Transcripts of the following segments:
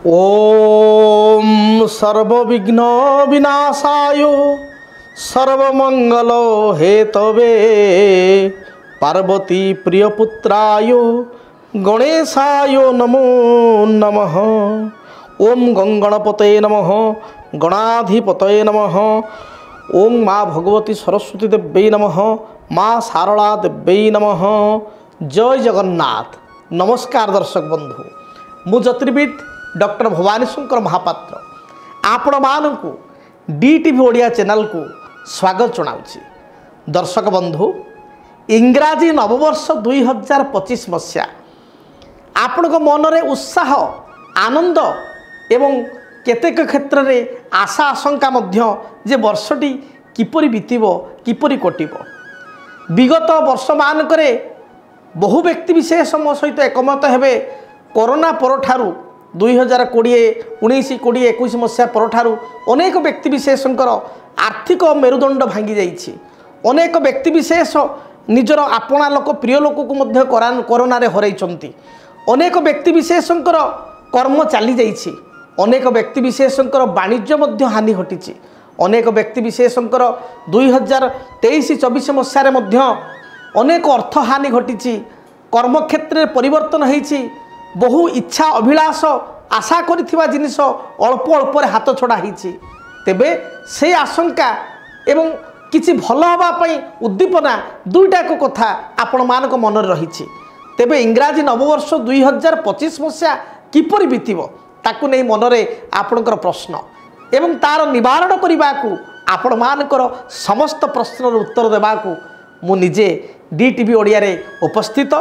ओम सर्वविघ्न विनाशाय सर्वमंगल हेतवे पार्वती प्रियपुत्राय गणेशाय नमो नमः। ओम गंगणपते नमः, गणाधिपतये नमः। ओम माँ भगवती सरस्वती देव्यै नमः, माँ शारदा देव्यै नमः। जय जगन्नाथ। नमस्कार दर्शक बंधु, मु ज्योतिर्विद डॉक्टर भवानी शंकर महापात्र आपण मानू डीटीवी ओडिया चैनल को स्वागत जनाऊँगी। दर्शक बंधु, इंग्राजी नववर्ष 2025 मसीहा आपण मनरे उत्साह आनंद एवं केतेक क्षेत्र में आशा आशंका मध्य जे वर्षटी किपरि बीतिबो किपरि कटिबो। विगत वर्ष मानकरे बहु व्यक्ति विशेष मो सहित एकमत हेबे कोरोना परठारु 2020 19 20 21 मसीहा परठारु अनेक व्यक्ति विशेषकर आर्थिक मेरुदंड भांगी जाइछि। अनेक व्यक्ति विशेष निजर आपणा लोक प्रिय लोक को मध्य कोरोना रे हरैछंती। अनेक व्यक्ति विशेषकर कर्म चली जाइछि। अनेक व्यक्ति विशेषकर वाणिज्य मध्य हानि घटिछि। अनेक व्यक्ति विशेषकर 2023-24 मसीह मध्य अनेक अर्थ हानि घटिछि। कर्म क्षेत्र में परिवर्तन होइछि। बहु इच्छा अभिलाष आशा करिथिबा जिनिस अल्प अल्प हाथ छड़ा होइछि। तेबे से आशंका एवं किछि भल हवा पई उद्दीपना दुईटाक कथा आपण मानक मन रहिछि। तेबे इंग्राजी नववर्ष 2025 मसीहा किपरि बीतिबो ताकु नै मनरे आपणकर प्रश्न एवं तार निवारण करने आपण मानकर समस्त प्रश्नर उत्तर देवाकू मु निजे डीटीवी ओडिया रे उपस्थित।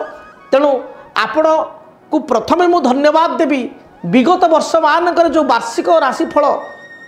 तेणु आपण को प्रथमे मु धन्यवाद देवी। विगत वर्ष मानकर जो वार्षिक राशिफल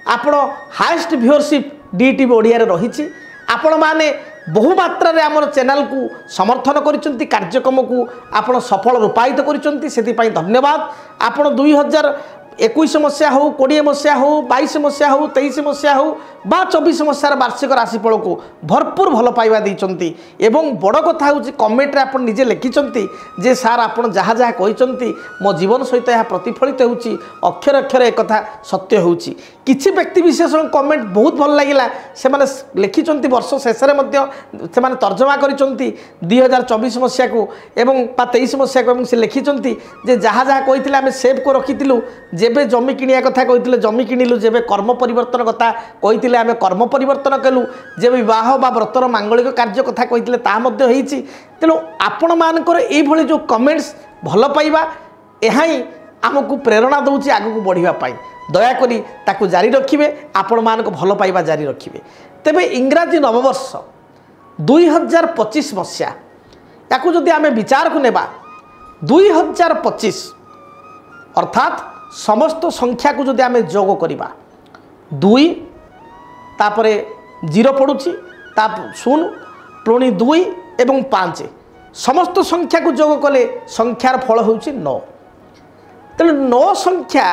आपण हाईएस्ट व्यूअरशिप डीटीवी ओडिया रे रही। आपण माने बहु मात्रा रे हमर चैनल को समर्थन करिसंती, कार्यक्रम को आपण सफल रूपायित करिसंती, सेति पई धन्यवाद। आपण 2021 मसीहा हो, 20 मसीहा हो, 22 मसीहा हो, 23 मसीहा हो बा 24 मसीहार वार्षिक राशिफल को भरपूर भल पाइबा देइचंती। एवं बड़ कथा होची कमेंट रे आपण निजे लिखिचंती जे सार आपण जहाँ जहाँ कहिचंती मो जीवन सहित यह प्रतिफलित होची, अक्षर अक्षर एक कथा सत्य होची। किछि व्यक्ति विशेष कमेंट बहुत भल लागिला। से माने लिखिचंती वर्ष शेष रे मध्य से माने तर्जमा करिचंती 2024 मसीहा को एवं 23 मसीहा को। एवं से लिखिचंती जे जहाँ जहाँ कहिथिले आमे सेव को रखिथिलु। जेबे जमी किनिया कथा कहिथिले जमी किनिलु, जेबे कर्म परिवर्तन कथा कहिथिले आमे कर्म परिवर्तन कलु, जेबे विवाह बा व्रतर मांगलिक कार्य कथा कहिथिले ता मध्य होईछि। तेणु आपण मानकर एई भली जो कमेंट्स भल पाइबा एहाई आमको प्रेरणा दउछि आगु बढ़िबा पाई। दयाकोरी ताकू जारी रखिबे, आपण मानको भल पाइबा जारी रखिबे। तेबे इंग्राजी नववर्ष 2025 मसीहा याकू जदि आमे विचार को नेबा 2025 अर्थात समस्त संख्या को जदि आमे जोग करिबा 2 तापरे 0 पड़ुछि, ता 0 पुणी 2 एवं 5 समस्त संख्या को जोग कले संख्यार फल होउछि 9। तेणु 9 संख्या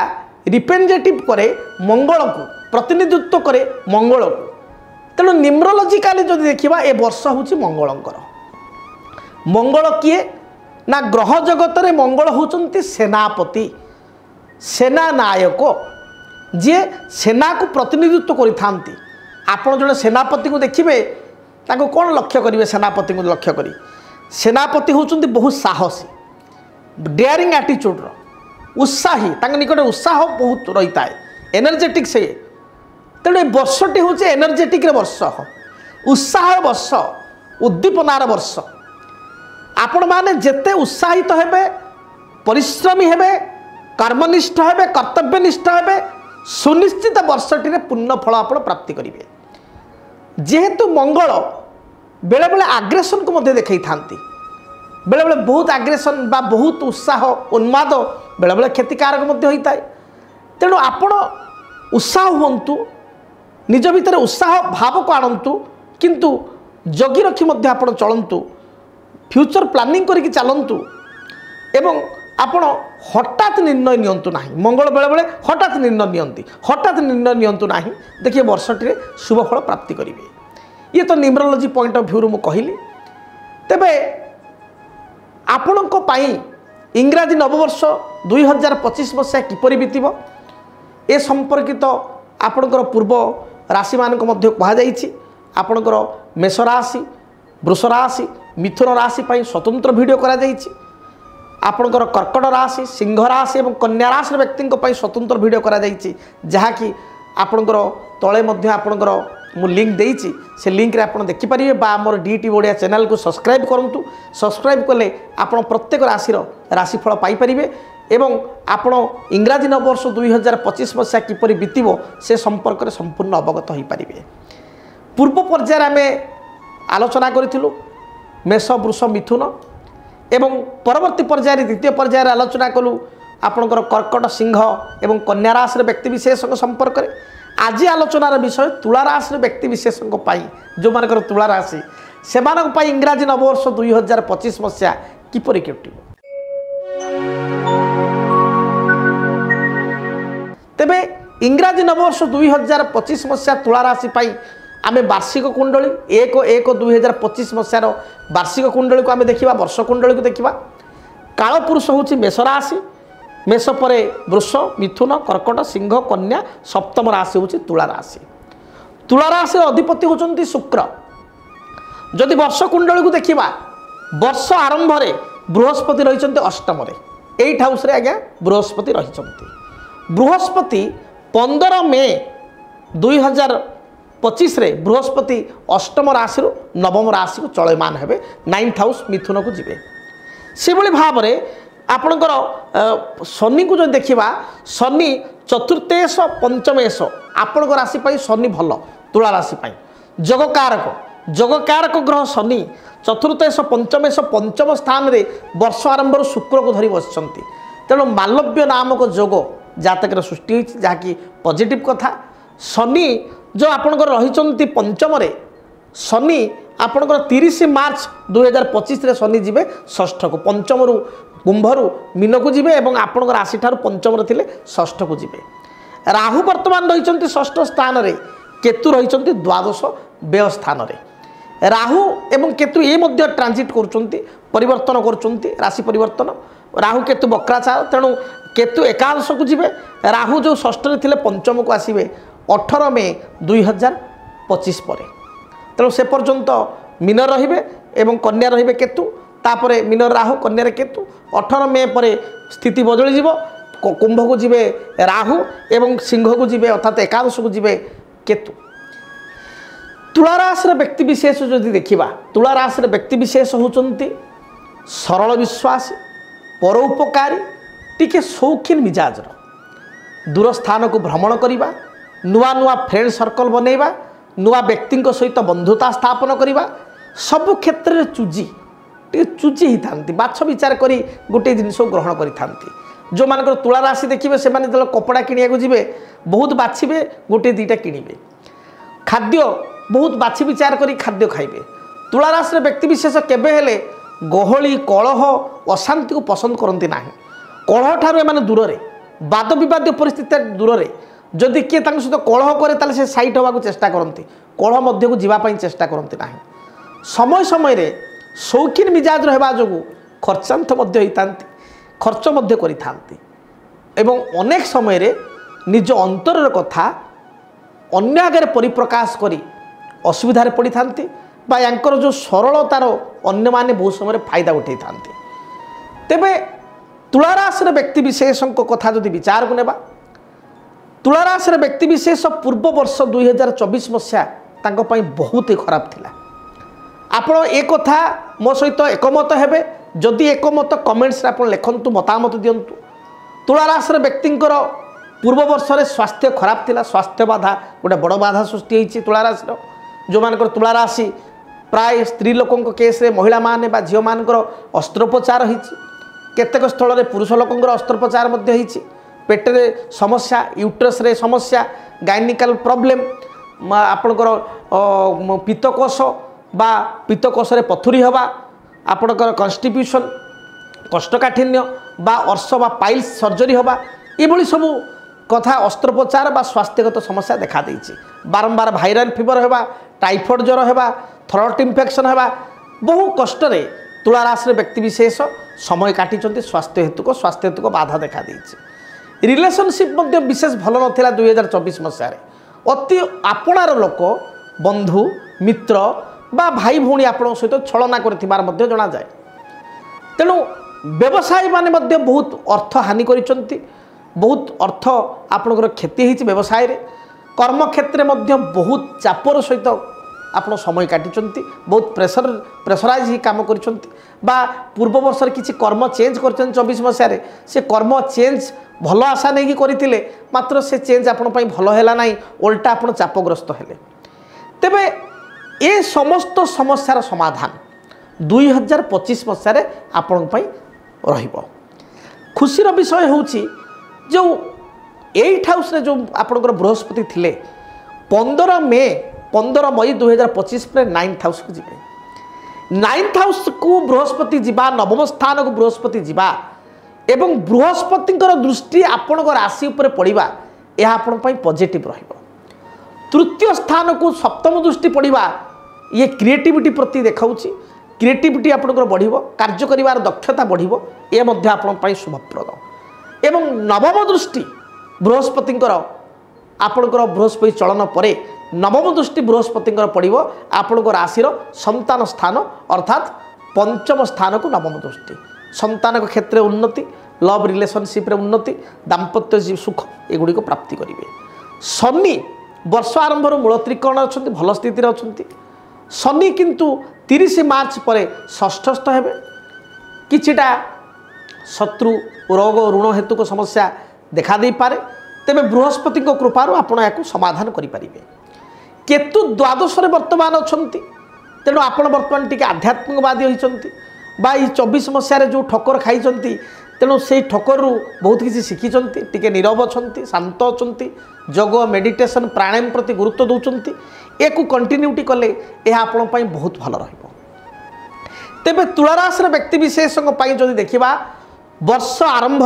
रिप्रेजेंटेटिव करे मंगल को, प्रतिनिधित्व करे मंगल को। तेणु न्यूमरोलॉजिकली जदि देखिबा ए वर्ष होउछि मंगलंकर। मंगल किए ना ग्रह जगत रे मंगल होउचंती सेनापति, सेना नायक, जे सेना को प्रतिनिधित्व करिथांती। आपण जड़े सेनापति को देखिए ताको कौन लक्ष्य करेंगे? सेनापति को लक्ष्य करी सेनापति होउचंती बहुत साहसी, डेयरिंग एटीट्यूड, उत्साही, तांके निकट उत्साह बहुत रही है, एनर्जेटिक से। तेणु वर्षटी हूँ एनर्जेटिक वर्ष, उत्साह वर्ष, उद्दीपनार वर्ष। आपण माने जेते उत्साहित हेबे, परिश्रमी हेबे, कर्मनिष्ठ हेबे, कर्तव्यनिष्ठ हेबे, सुनिश्चित वर्षटी रे पुण्य फल आपण प्राप्ति करेंगे। जेहेतु मंगल बेले बेले आग्रेसन को मध्य देखई थांती, बेले बेले बहुत आग्रेसन बा बहुत उत्साह उन्माद बेले बेले क्षतिकारक मध्य होता है। तेणु आपण उत्साह हुंतु, निज भितर उत्साह भाव को आणंतु, किंतु जगी रखी मध्य आपण चलंतु, फ्यूचर प्लानिंग करिक चलंतु एवं आपण हठात निर्णय नियंतु नाही। मंगल बेले बेले हठात निर्णय नियंती, हठात निर्णय नियंतु नाही। देखिए वर्षटी शुभ फल प्राप्ति करेंगे। ये तो न्यूमरोलॉजी पॉइंट ऑफ व्यू रु मु कहली। तेबे आपणक पाई इंग्राजी नववर्ष 2025 मसीहा किपरि बीतिबो ए संपर्कित आपणकर पूर्व राशि मान कहुई आपणकर मेष राशि वृष राशि मिथुन राशि स्वतंत्र वीडियो करा आपणकर कर्कट राशि सिंह राशि और कन्या राशि व्यक्ति स्वतंत्र वीडियो करा जहाँकि आपणकर तले आपणकर मु लिंक देइछि से लिंक रे आपण देखि परिबे बा हमर डीटी ओडिया चैनल को सब्सक्राइब करंतु सब्सक्राइब कले आपण प्रत्येक राशि राशिफल पाई परिबे एवं आपण इंग्राजी नववर्ष 2025 मसीहा किपरि बीतिबो से संपर्क रे संपूर्ण अवगत होई परिबे। पूर्व पर्यायर आमे आलोचना करिथिलु मेष वृष मिथुन एवं परवर्ती पर्यायर द्वितीय पर्यायर आलोचना कलु आपणकर कर्कट सिंह एवं कन्या राशि व्यक्ति विशेष संपर्क रे। आज आलोचनार विषय तुला राशि व्यक्ति विशेष जो मानकर तुला राशि से इंग्राजी नववर्ष 2025 मसीहा किपरि कटिब। तेबे इंग्राजी नववर्ष 2025 मसीहा तुला राशि आमे वार्षिक कुंडली 1/1/2025 मसीहार वार्षिक कुंडली को आमे देखिबा वर्ष कुंडली को देखिबा। काल पुरुष होछि मेष राशि मेष पर वृष मिथुन कर्कट सिंह कन्या सप्तम राशि होछि तुला राशि। तुला राशि अधिपति होचंती शुक्र। जदि वर्ष कुंडली को देखिबा वर्ष आरंभ रे बृहस्पति रहिचंती अष्टम रे 8 हाउस रे आज्ञा बृहस्पति रहिचंती। बृहस्पति 15 मे 2025 रे बृहस्पति अष्टम राशि रु नवम राशि को चलयमान हेबे 9th हाउस मिथुन को जिवे। से भली भाव रे आपणकर शनि को जो देखा शनि चतुर्थेश पंचमेश आपण राशि शनि भल तुला राशि जगकारक ग्रह शनि चतुर्थेश पंचमेश पंचम स्थान रे वर्ष आरंभ शुक्र को धरी बस तेणु मालव्य नामक जोग जातक सृष्टि होती जहाँकि पॉजिटिव कथा। शनि जो आपणकर रही पंचम रे शनि आपणकर 30 मार्च 2025 रे शनि जीवे षष्ठ को पंचम रु कुंभ रु मीन को जीवे और आपण राशि ठार पंचम थे षष्ठ को जीवे। राहु वर्तमान रही षष्ठ स्थान रे केतु रही द्वादश व्यय स्थान रे। राहु एवं केतु ये मध्य ट्रांजिट परिवर्तन कर राशि परिवर्तन राहु केतु वक्राचार तेणु केतु एकादश को जीवे राहु जो षष्ठ थे पंचम को आसवे 18 मे 2025 पर तेणु से पर्यंत मीन रे कन्या रे केतु तापरे मीन राहु कन्या केतु 18 मे पर स्थिति बदली जीव कुंभ को जीवे राहु एवं सिंह को जीवे अर्थात एकादश को जीवे केतु। तुला राशि व्यक्ति विशेष जो देखा तुला राशि व्यक्ति विशेष होती सरल विश्वासी परोपकारी टिके शौकीन मिजाजर दूर स्थान को भ्रमण करवा नुआ नुआ फ्रेंड सर्कल बनैबा नुआ व्यक्ति सहित बंधुता स्थापन करवा सबु क्षेत्र में चुजी ही था बाछ विचार करी गोटे जिनस ग्रहण करी जो मानकर तुला राशि देखिए से जो कपड़ा किणा जी बहुत बाछे गोटे दुईटा किणवे खाद्य बहुत बाछी विचार करी खाद्य खाइबे। तुला राशि व्यक्ति विशेष केबे हेले गहली कलह अशांति को पसंद करती ना कलह ठार एम दूर से वाद विवाद परिस्थिति दूर से जदि किए सहित कलह करे से साइट होगा चेष्टा करती कलह मध्य को जीवाई चेष्टा करती ना समय समय रे शौकीन मिजाज रहा जो खर्चांत खर्च एवं अनेक समय रे निज अंतर कथा अन्य आगे परिप्रकाश करी असुविधार पड़ी था यांकर जो सरलतार अन्य माने बहुत समय फायदा उठे था। तेबे तुला राशि व्यक्ति विशेष कथा जो विचार को नेबा तुला राशि व्यक्ति विशेष पूर्व वर्ष 2024 मसीहा बहुत ही खराब थिला। आपण एक कथा मो सहित एकमत हेबे जदि एकमत कमेंट्स आप लिखंतु मतामत दिंतु। तुला राशि व्यक्तिंकर पूर्व वर्ष रे स्वास्थ्य खराब थिला स्वास्थ्य बाधा गोटे बड़ बाधा सृष्टि होती तुला राशि जो मानकर तुला राशि प्राय स्त्री लोकों केस रे महिला माने बा झियो मानकर अस्त्रोपचार होती केतेक स्थल रे पुरुष लोकों अस्त्रोपचार पेटरे समस्या यूट्रस रे समस्या गायनिकल प्रॉब्लम आपणकर पित्तकोश बा पित्तकोश रे पथुरी हवा आपणकर कन्स्टिट्यूशन कोष्ठकाठिन्य बा अर्श बा पाइल्स सर्जरी हवा ये सबू कथा अस्त्रोपचार बा स्वास्थ्यगत समस्या देखा देइछि। बारंबार भाइराल फीवर हेबा टाइफॉइड ज्वर हेबा थ्रोट इन्फेक्शन हेबा बहु कष्ट रे तुला राशि व्यक्ति विशेष समय काटी स्वास्थ्य हेतुक बाधा देखा देइछि। रिलेशनशिप विशेष भल ना 2024 मसीह अति आपणार लोक बंधु मित्र बा भाई भौणी आपण सहित छलना कर जना जाए तेणु व्यवसायी माने बहुत अर्थ हानि करिसंती बहुत अर्थ आपणकर क्षति होती व्यवसाय रे कर्म क्षेत्र में बहुत चापर सहित आप समय काटी बहुत प्रेसराइज ही काम कर पूर्व वर्ष किसी कर्म चेंज कर 24 मसीह से कर्म चेंज भल आशा नहीं करते मात्र से चेंज आपण भल है ना उल्टा आप चापग्रस्त हेले तेबे ए समस्त समस्यार समाधान 2025 मसीह आपण रहिबो। खुशीर विषय होउची जो 8 हाउस रे जो आपणकर बृहस्पति थिले 15 मई 2025 पर 9th हाउस को जीवे 9th हाउस को बृहस्पति जीवा नवम स्थान को बृहस्पति जीवा एवं बृहस्पति दृष्टि आपण राशि उपर पड़िबा यह आपण पॉजिटिव रहिबो। तृतीय स्थान को सप्तम दृष्टि पड़िबा ये क्रिएटिविटी प्रति देखाउची क्रिएटिविटी आपणकर बढ़िबो कार्य करिवार दक्षता बढ़िबो ए मध्ये आपण शुभप्रद एवं नवम दृष्टि बृहस्पति आपणकर बृहस्पति चलन पर नवम दृष्टि बृहस्पति पड़ो आपण राशि संतान स्थान अर्थात पंचम स्थान को नवम दृष्टि संतान क्षेत्र में उन्नति लव रिलेशनशिप रे उन्नति दाम्पत्य सुख एगुड़ी प्राप्ति करेंगे। शनि वर्ष आरंभ मूल त्रिकोण अच्छा भल स्थित अच्छा शनि किंतु 30 मार्च पर षष्ठस्थ हेबे किछिटा शत्रु रोग ऋण हेतु को समस्या देखा दे पारे तेबे बृहस्पति कृपार आपण या समाधान करें। केतु द्वादश वर्तमान अच्छा तेणु आपण बर्तमान टी आध्यात्मिकवादी होती 24 मसीह जो ठोकर खाई तेणु से ठोकर बहुत किसी शिखी टी नीरव अच्छा शांत अच्छा जोग मेडिटेशन प्राणायाम प्रति गुरुत्व दौरान एक कंटिन्यूटी कले यह आपण बहुत भल तेबे तुलाराशि व्यक्ति विशेष जदि देखा वर्ष आरंभ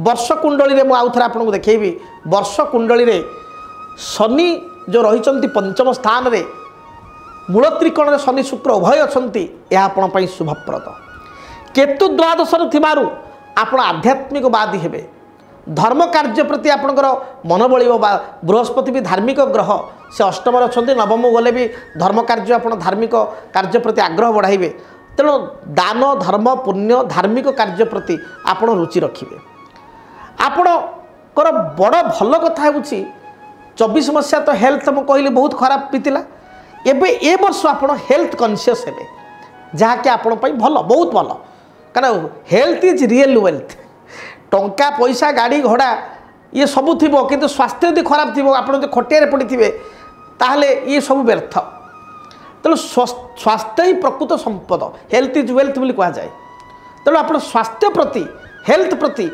वर्ष कुंडली में आउ थे आपको देखी वर्ष कुंडली शनि जो रही पंचम स्थान रे मूल त्रिकोण शनि शुक्र उभय अच्छा यह आपण शुभप्रद। केतु द्वादश आप आध्यात्मिकवादी हेबे धर्म कार्य प्रति आपणकर मन बलिबो बृहस्पति भी धार्मिक ग्रह से अष्टम अच्छा नवम गले भी धर्म कार्य आप धार्मिक कार्य प्रति आग्रह बढ़ाइबे तेणु दान धर्म पुण्य धार्मिक कार्य प्रति आपण रुचि रखिए। आपणकर बड़ भल कथा होची 24 मसीहा तो हेल्थ मुझे कहली बहुत खराब बीतला एबे ए वर्ष आप हेल्थ कॉन्शियस हेबे जहाँकि आपण भल बहुत भल कारण हेल्थ इज रियल वेल्थ टंका पैसा गाड़ी घोड़ा ये सब थी कि स्वास्थ्य यदि खराब थी आप खटिया पड़ी थे ताहले ये सब व्यर्थ तेणु स्वास्थ्य ही प्रकृत संपद हेल्थ इज वेल्थ बोली कहुए तेणु आप स्वास्थ्य प्रति हेल्थ प्रति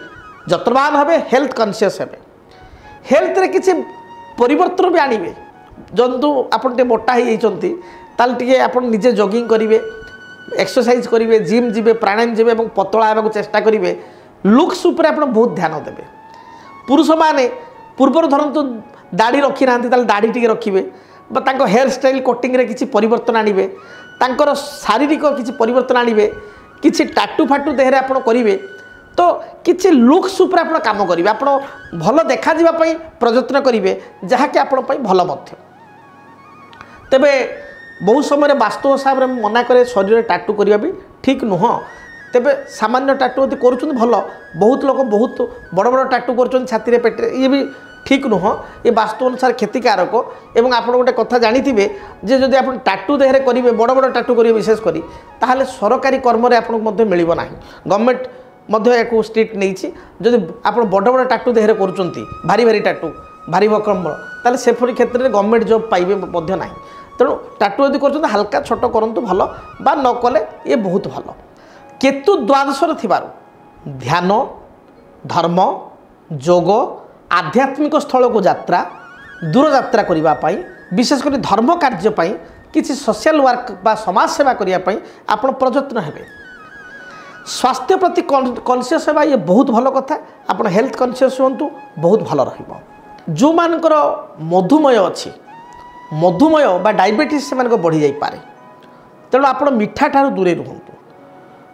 जत्नवान हे हेल्थ कॉन्शियस हे हेल्थ रे किसी परिवर्तन भी आनिबे जंतु आपन मोटा ही आप निजे जॉगिंग करेंगे एक्सरसाइज करेंगे जिम जीवे प्राणायाम जीवे और पतला होगा चेष्टा करेंगे लुक्स उपर आप बहुत ध्यान देवे। पुरुष माने पूर्वर धरतु दाढ़ी रखी ना दाढ़ी टी रखिए हेयर स्टाइल कटिंग रे किसी परिवर्तन आनिबे शारीरिक किसी परिवर्तन आनिबे किसी टाटू फाटू देहरे आप करेंगे तो किसी लुक्स उपर आप काम करेंगे आप भल देखा प्रयत्न करेंगे जहाँकि आप भल तेबे बहुत समय वास्तु हिसाब से मना करे शरीर टाटू करवा भी ठीक नुह तेबे सामान्य टाटू यदि कर भल बहुत लोग बहुत बड़ बड़ टाटू कर छाती पेटे ये भी ठीक नुह ये वास्तु अनुसार क्षतिकारक एवं आप गोटे कथा जानी जे जदि आप टाटू देहरे करेंगे बड़ बड़ टाटू करेंगे विशेषकर ताहले सरकारी कर्म आपको मिलना ना गवर्नमेंट या स्ट्रिक्ट नहीं जदि आप बड़ बड़ टाटू देहरे कर भारी भारी टाटू भारी भकम ताले से क्षेत्र में गवर्नमेंट जॉब पाइबे ना तेणु टाटू यदि कर हाल्का छोट करूँ भल बा न कले ये बहुत भल। केतु द्वादश ध्यान धर्म जोग आध्यात्मिक स्थल को यात्रा दूर यात्रा करने विशेषकर धर्म कार्यपाई किसी सोशल वर्क बा समाज सेवा करने आप प्रयत्न हेबे। स्वास्थ्य प्रति कॉन्शियस है ये बहुत भल कथा आप हेल्थ कॉन्शियस हूँ बहुत भल रहिबो। जो मानकर मधुमेह अच्छी मधुमेह बा डायबिटीज से बढ़ी जापे तेणु आप मीठा ठार दूरे रुहतु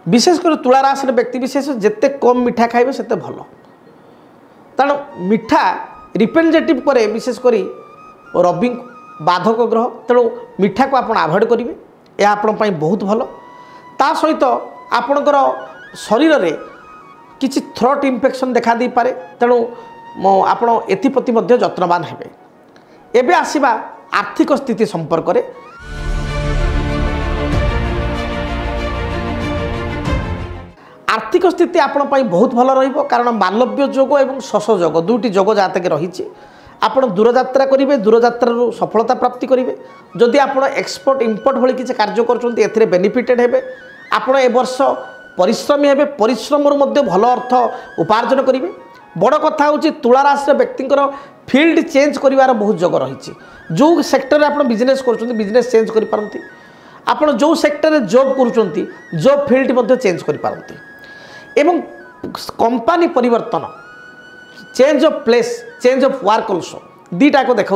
विशेषकर तुला राशि व्यक्ति विशेष जिते कम मीठा खाइबे सेते भल ତେଣୁ ମିଠା ରିପ୍ରେଜେଣ୍टेटिव करे विशेषकर रवि बाधक ग्रह तेणु मिठा को आप आभोड करेंगे यह आपण बहुत भल ता सहित आपणकर शरीर में किसी थ्रोट इन्फेक्शन देखा दे पारे तेणु आपण एप्रति जत्नवान हेबे। एबे आसीबा आर्थिक स्थिति संपर्क में। आर्थिक स्थिति आपण बहुत भल रहिबो कारण मालव्य जोग एवं शश जोग दुईटी जोग जातक रही आपण दूरयात्रा करेंगे दूरयात्रा सफलता प्राप्ति करेंगे जदि आप एक्सपोर्ट इम्पोर्ट भली किसी कार्य कर बेनिफिटेड हेबे आपण ए वर्ष परिश्रमी हेबे परिश्रम भल अर्थ उपार्जन करेंगे। बड़ कथा हूँ तुला राशि व्यक्तिर फील्ड चेंज कर बहुत जोग रही जो सेक्टर में आप बिजनेस कर बिजनेस चेंज करपारती आप जो सेक्टर में जॉब कर जॉब फील्ड चेंज करपारती एवं कंपनी परिवर्तन change of place change of work also दीटा को देखा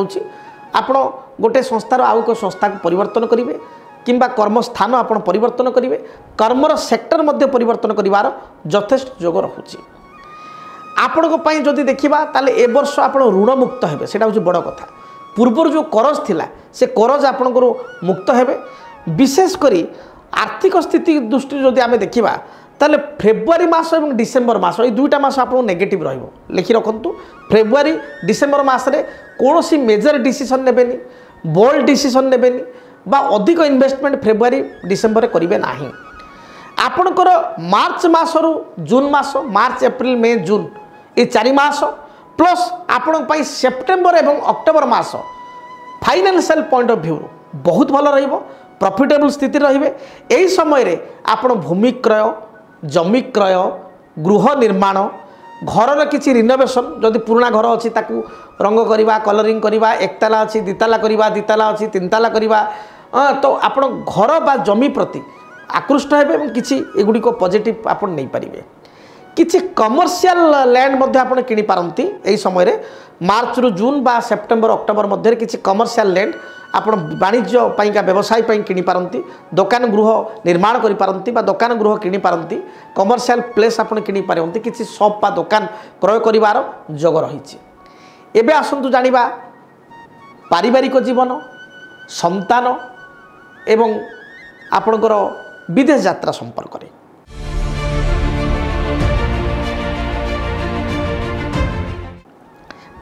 आपण गोटे संस्थार आउ एक संस्था को परिवर्तन करेंगे किंबा कर्मस्थान आप परिवर्तन करेंगे कर्मर सेक्टर मध्य परिवर्तन कर यथेष्ट जोग रखुच्छी। आपण जदि देखा ताले ए वर्ष आप ऋण मुक्त हेबे सेटा हूँ बड़ कथा पूर्वर जो करज थिला से करज आपण मुक्त हेबे विशेषकर आर्थिक स्थिति दृष्टि जदि आम देखा ताले फेब्रुआरी मास और डिसेम्बर मास ये दुईटा मास आपको नेगेटिव रहिबो लिखि रखंतु फेब्रुआरी डिसेम्बर मासरे कौन सी मेजर डिसीजन नेबेनी बोल्ड डिसीजन नेबेनी बा अधिक इन्वेस्टमेंट फेब्रुआरी डिसेम्बर रे करिवे नाही। आपणकर मार्च मासरू जून मास मार्च एप्रिल मे जून ये 4 मास प्लस आपण पई सेप्टेम्बर एवं October mass financial point of view बहुत भल रहिबो प्रॉफिटेबल स्थिति रहिबे। एही समय रे आपण भूमि क्रय जमी क्रय गृह निर्माण घर किसी रिनोवेशन जदि पुराना घर अच्छी ताकू रंग करवा कलरिंग करवा एकताला अच्छी दिताला करवा दिताला अच्छी तीन ताला करवा तो आप घर बा जमी प्रति आकृष्ट हेबे किसी एगुड़िक पॉजिटिव आप नहीं पारिबे। किसी कमर्शियल लैंड आप किनी पारंती एही समय रे मार्च रु जून बा सेप्टेम्बर अक्टोबर मध्य किसी कमर्शियल लैंड आप वाणिज्य पाइका व्यवसाय किनी पारंती दुकान गृह निर्माण करि पारंती बा दुकान गृह किनी पारंती कमर्शियल प्लेस आप किनी पारंती किसी शॉप बा दुकान क्रय करिवार जोग रही। एबे आसंतु जानिबा पारिवारिक जीवन संतान एवं आपणकर विदेश यात्रा संपर्क में।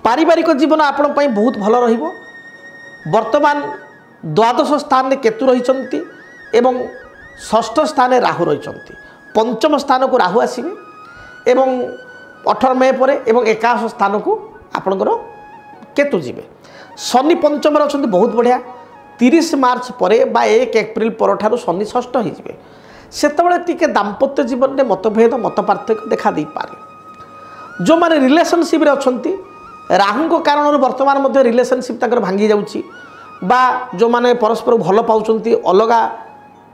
पारिवारिक जीवन आपण बहुत भल रहिबो वर्तमान द्वादश स्थान में केतु रही एवं षष्ठ स्थान में राहु रही पंचम स्थान को राहु आसवे एवं 18 मई पर एवं 21 स्थान को आपणकर केतु जीवे। शनि पंचम अच्छा बहुत बढ़िया 30 मार्च पर 1 एप्रिल पर ठारू शनि षष्ठ होइजिवे सेतबेले टिके दाम्पत्य जीवन में मतभेद मत पार्थक्य देखा दे पारे। जो माने रिलेशनशिप रे अछंती राहु को कारण वर्तमान मध्य रिलेशनशिप तक भांगी जाउची बा जो माने परस्पर भल पाउचंती अलगा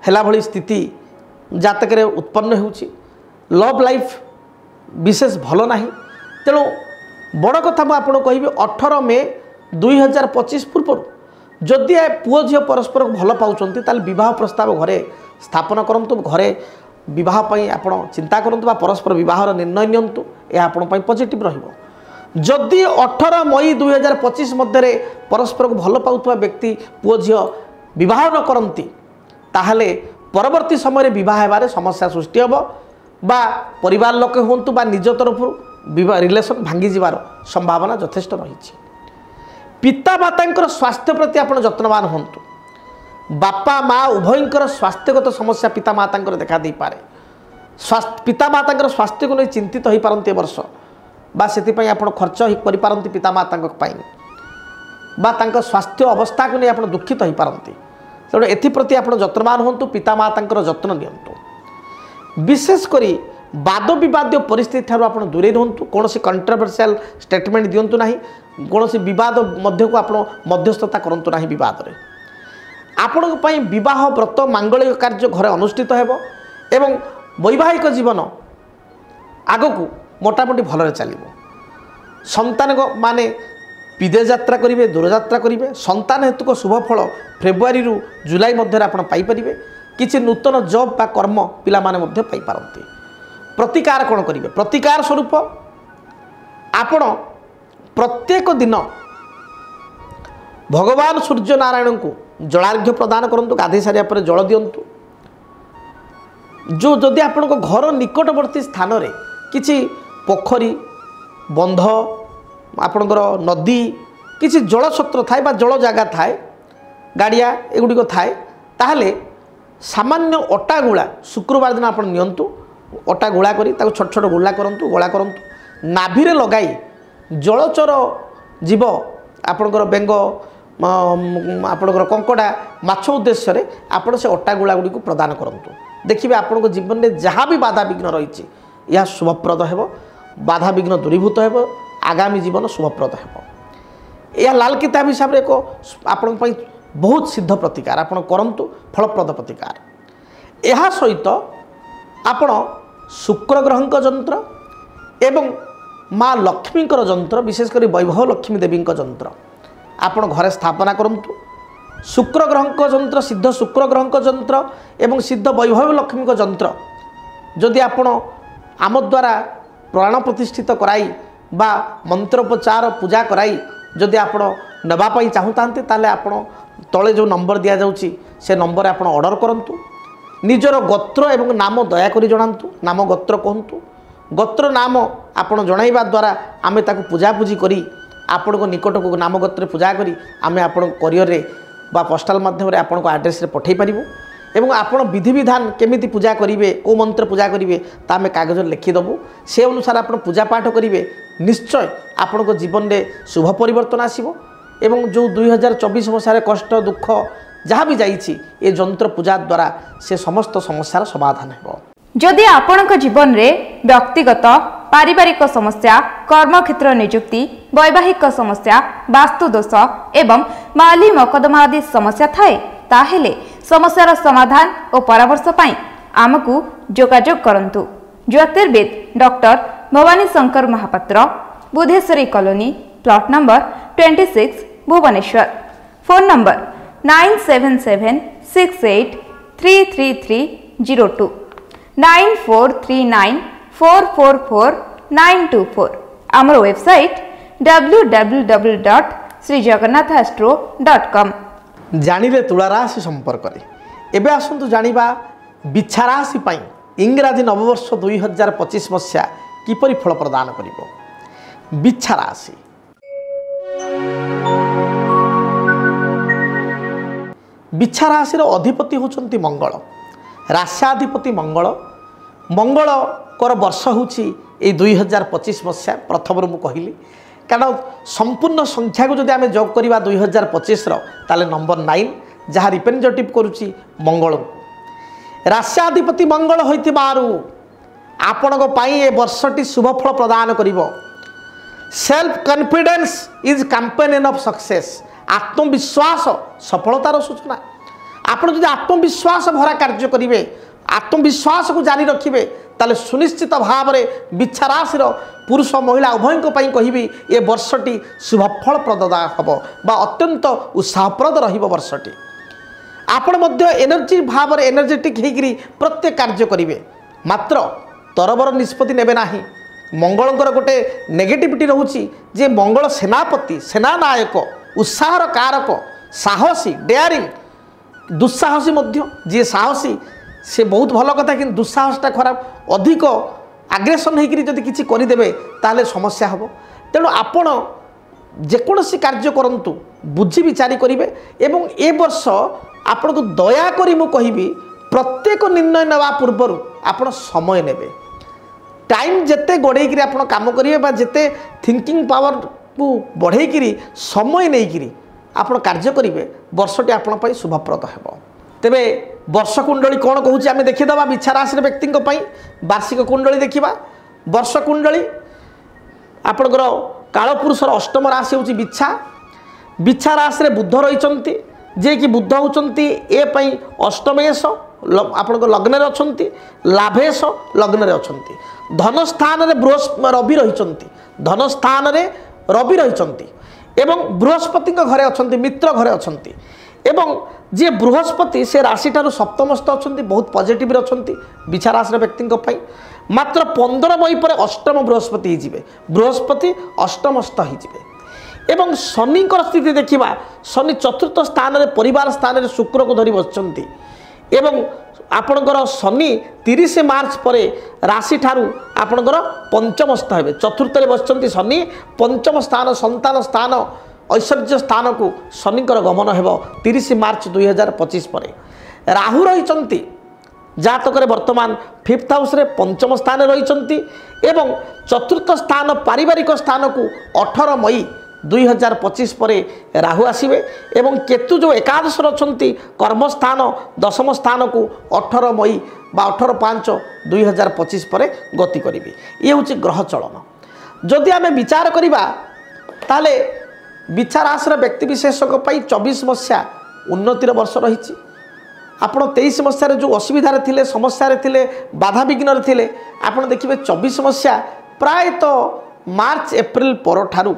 हेला भली स्थिति जातक रे उत्पन्न होउची लव लाइफ विशेष भल नाही। तेणु बड़ कथा मु आपन कहिबे 18 मई 2025 पूर्व जदि पुओ झियो परस्पर भल पाउचंती ताल विवाह प्रस्ताव घरे स्थापन करंतु घरे विवाह पई आपण चिंता करंतु बा परस्पर विवाहर निर्णय नियंतु यह आपण पई पॉजिटिव रहिबो। जदि 18 मई 2025 मध्य परस्पर को भल पाउथवा व्यक्ति पुओ झियो विवाह न करती ताहले परवर्ती समय विवाह हेबारे समस्या सृष्टि हेबो बा परिवार लोक होंतु बा निज तरफ रिलेशन भांगी जीवार संभावना यथेष्ट रही। पिता माता स्वास्थ्य प्रति आप जत्नवान होंतु बापा माँ उभयंकर स्वास्थ्यगत समस्या पिता माता देखा दे पारे पिता माता स्वास्थ्य को नहीं चिंतित हो पारती वर्ष बा से आप खर्च कर पिता माता बा स्वास्थ्य अवस्था को नहीं आप दुखित हो पारती तेणु एप्रति आप जत्नवान होंतु पिता माता जत्न नियंतु। विशेषकर वाद विवाद परिस्थिति ठार आप दूरे रुहतु कौन कंट्रोवर्शियल स्टेटमेंट दिंतु ना कौन विवाद मध्य को आप मध्यस्थता करूँ ना बद में आपण विवाह व्रत मांगलिक कार्य घरे अनुष्ठित हेबो एवं वैवाहिक जीवन आग को मोटामोटी भल चलो। संतान माने विदेश यात्रा करेंगे दूर यात्रा करेंगे संतान हेतु को शुभ फल फेब्रुआरी रु जुलाई मध्य आपण पाइपर किसी नूतन जॉब बा कर्म पिला माने मध्य पाई पारंती। प्रतिकार कौन करेंगे प्रतिकार स्वरूप आपण प्रत्येक दिन भगवान सूर्य नारायण को जलार्घ्य प्रदान करूँ गाधे सारिया पर जल दिंतु जो जदि आपण घर निकटवर्ती स्थान रे किछि पोखरी बंध आपणकर नदी किसी जलस्रोत थाए बा जल जगह थाए गाड़िया एगुड़िक थाए ताहले सामान्य अटा गुला शुक्रवार दिन आपण नियंतु अटा गुला करी ताको छोट छोट गुला करंतु गोला करंतु नाभि रे लगाई जलचर जीव आपणकर बेंग आपणकर कंकड़ा माछ उद्देश्य रे आपण से अटा गुला गुड़ी को प्रदान करंतु देखिए आपण जीवन में जहाँ भी बाधा विघ्न रही यह शुभप्रद हेबो बाधा विघ्न दूरीभूत हेबो आगामी जीवन शुभप्रद हेबो यह लाल किताब हिसाब से एक आपण बहुत सिद्ध प्रतिकार आपण करंतु फलप्रद प्रतिकार यह सहित आपण शुक्र ग्रहंक जंत्र एवं माँ लक्ष्मी जंत्र विशेषकर वैभव लक्ष्मी देवी जंत्र आपण घरे स्थापना करंतु शुक्र ग्रहंक जंत्र सिद्ध शुक्र ग्रहंक जंत्र एवं सिद्ध वैभव लक्ष्मी जंत्र जदि आपण आम द्वारा प्राण प्रतिष्ठित कराई बा मंत्रोपचार पूजा कराई जदि आपण नवाई चाहूँते ताले आपण तले जो नंबर दि जाउची से नंबर आपण ऑर्डर करंतु निजर गोत्र एवं नाम दयाकरी जणांतु नाम गोत्र कहतु गोत्र नाम आपण जणाइबा द्वारा आमे ताकू पूजापूजी करी आपण को निकट को नाम गोत्र पूजा करी आमे आपण कोरियर रे बा पोस्टाल माध्यम रे आपण को एड्रेस रे पठै परिबो एवं आपण विधि विधान केमिति पूजा करिवे को मंत्र पूजा करिवे ता आमे कागज लिखि दबु से अनुसार आपण पूजा पाठ करिवे निश्चय आपण को जीवन रे शुभ परिवर्तन आसीबो एवं जो 2024 मसीह कष्ट दुख जहाँ भी जाइछि ए जंत्र पूजा द्वारा से समस्त समस्यार समाधान हेबो जदि आपणक जीवन रे व्यक्तिगत पारिवारिक समस्या कर्मक्षेत्र नियुक्ति वैवाहिक समस्या वास्तु दोष एवं माली मकदमा आदि समस्या थाए ताहेले समस्यार समाधान और परामर्श पाई आमकु जोगाजोग करंतु ज्योतिर्विद doctor Bhabani Shankar Mahapatra Budheswari colony plot number 26 Bhubaneswar phone number 9776833302 9439444924 आमर वेबसाइट www.srijagannathastro.com जानिले तुला राशि संपर्क में एबे आसंतु जानिबा बिच्छा राशि पाई इंग्राजी नववर्ष 2025 मसीहा किपरि फल प्रदान करिवो बिच्छा राशि बिच्छा राशि अधिपति होचंती मंगल राश्याधिपति मंगल मंगल कर वर्ष होची ए 2025 मसीहा प्रथम रु कहली कारण संपूर्ण संख्या को जदि आम जोग करवा 2025 ताले नंबर 9 जहाँ रिप्रेजेंटेटिव करुच्ची मंगल राश्याधिपति मंगल होइतिबारु आपणक पाई ए वर्षटी शुभफल प्रदान करिवो self confidence is companion of success आत्मविश्वास सफलतार सूचना आपण जदि आत्मविश्वास भरा कार्य करिवे आत्मविश्वास को जारी रखिबे ताले सुनिश्चित भाव में बिच्छा राशि पुरुष महिला उभय कहबी ए वर्षटी शुभफल प्रदा हम बा अत्यंत उत्साहप्रद रहिबो वर्षटी आपण मध्य एनर्जी भाव में एनर्जेटिक होकरी प्रत्येक कार्य करेंगे मात्र तरबर निष्पत्ति नेबे नाही मंगलंकर गोटे नेगेटिविटी रोची जे मंगल सेनापति सेनानायक उत्साहर कारक साहसी डेयरिंग दुस्साहसी मध्य जी साहसी से बहुत भल कथा कि दुस्साहसटा खराब अधिक आग्रेसन होकरी जदि किसी करदेवे ताले समस्या हम तेणु आपण जेकोसी कार्य करंतु बुझी विचारी करेंगे एवं ए वर्ष आपण को दयाकोरी मु कहबी प्रत्येक निर्णय नेवा पूर्वर आपण समय नेबे टाइम जेते गड़ेकरी आपण काम करेंगे बा जेते थिंकिंग पावर को बढ़ेकरी समय नहीं आपण कार्य करेंगे वर्षटी आपण पई शुभप्रद हेबो तेबे वर्ष कुंडली कौन कहूँ आम देखीदा बिच्छा राशि व्यक्ति वार्षिक कुंडली देखा वर्ष कुंडली आपणकर कालपुरुषर अष्टम राशि हूँ बिच्छा बिच्छा राशि बुध रही जे कि बुध होती ए अष्टमेश आपणकर लग्न अच्छा लाभेश लग्न अच्छा धन स्थान रवि रही धन स्थान रवि रही एवं बृहस्पति घरे अच्छा मित्र घरे अच्छा एवं जी बृहस्पति से राशि ठार सप्तमस्थ अच्छा बहुत पॉजिटिव अच्छा बिच्छा राशि व्यक्ति मात्र 15 मई पर अष्टम बृहस्पति हो बृहस्पति अष्टमस्थ हो एवं शनि स्थिति देखा शनि चतुर्थ स्थान में परिवार स्थान में शुक्र को धरी बसुँच एवं आपणकर शनि 30 मार्च पर राशि ठारू आपणकर पंचमस्थ हे चतुर्थ बसुँच शनि पंचम स्थान संतान स्थान ऐश्वर्य स्थान को शनिकर गमन हो 30 मार्च 2025 पर राहु रही जातक वर्तमान 5th हाउस रे पंचम स्थान रही एवं चतुर्थ स्थान पारिवारिक स्थान को 18 मई 2025 पर राहु आसवे एवं केतु जो एकादश रचंती कर्मस्थान दशम स्थान को 18 मई बा 18/5/2025 पर गति करेंगे। ये हूँ ग्रह चलन। जदि आम विचार करवा ताले बिछा राशि व्यक्तिविशेष 24 मसीहा उन्नतिर वर्ष रही आपण 23 मसीह जो असुविधा थे समस्या थे बाधा विघ्न थे आपड़ देखिए 24 मसीहा प्रायतः मार्च एप्रिल पर ठारू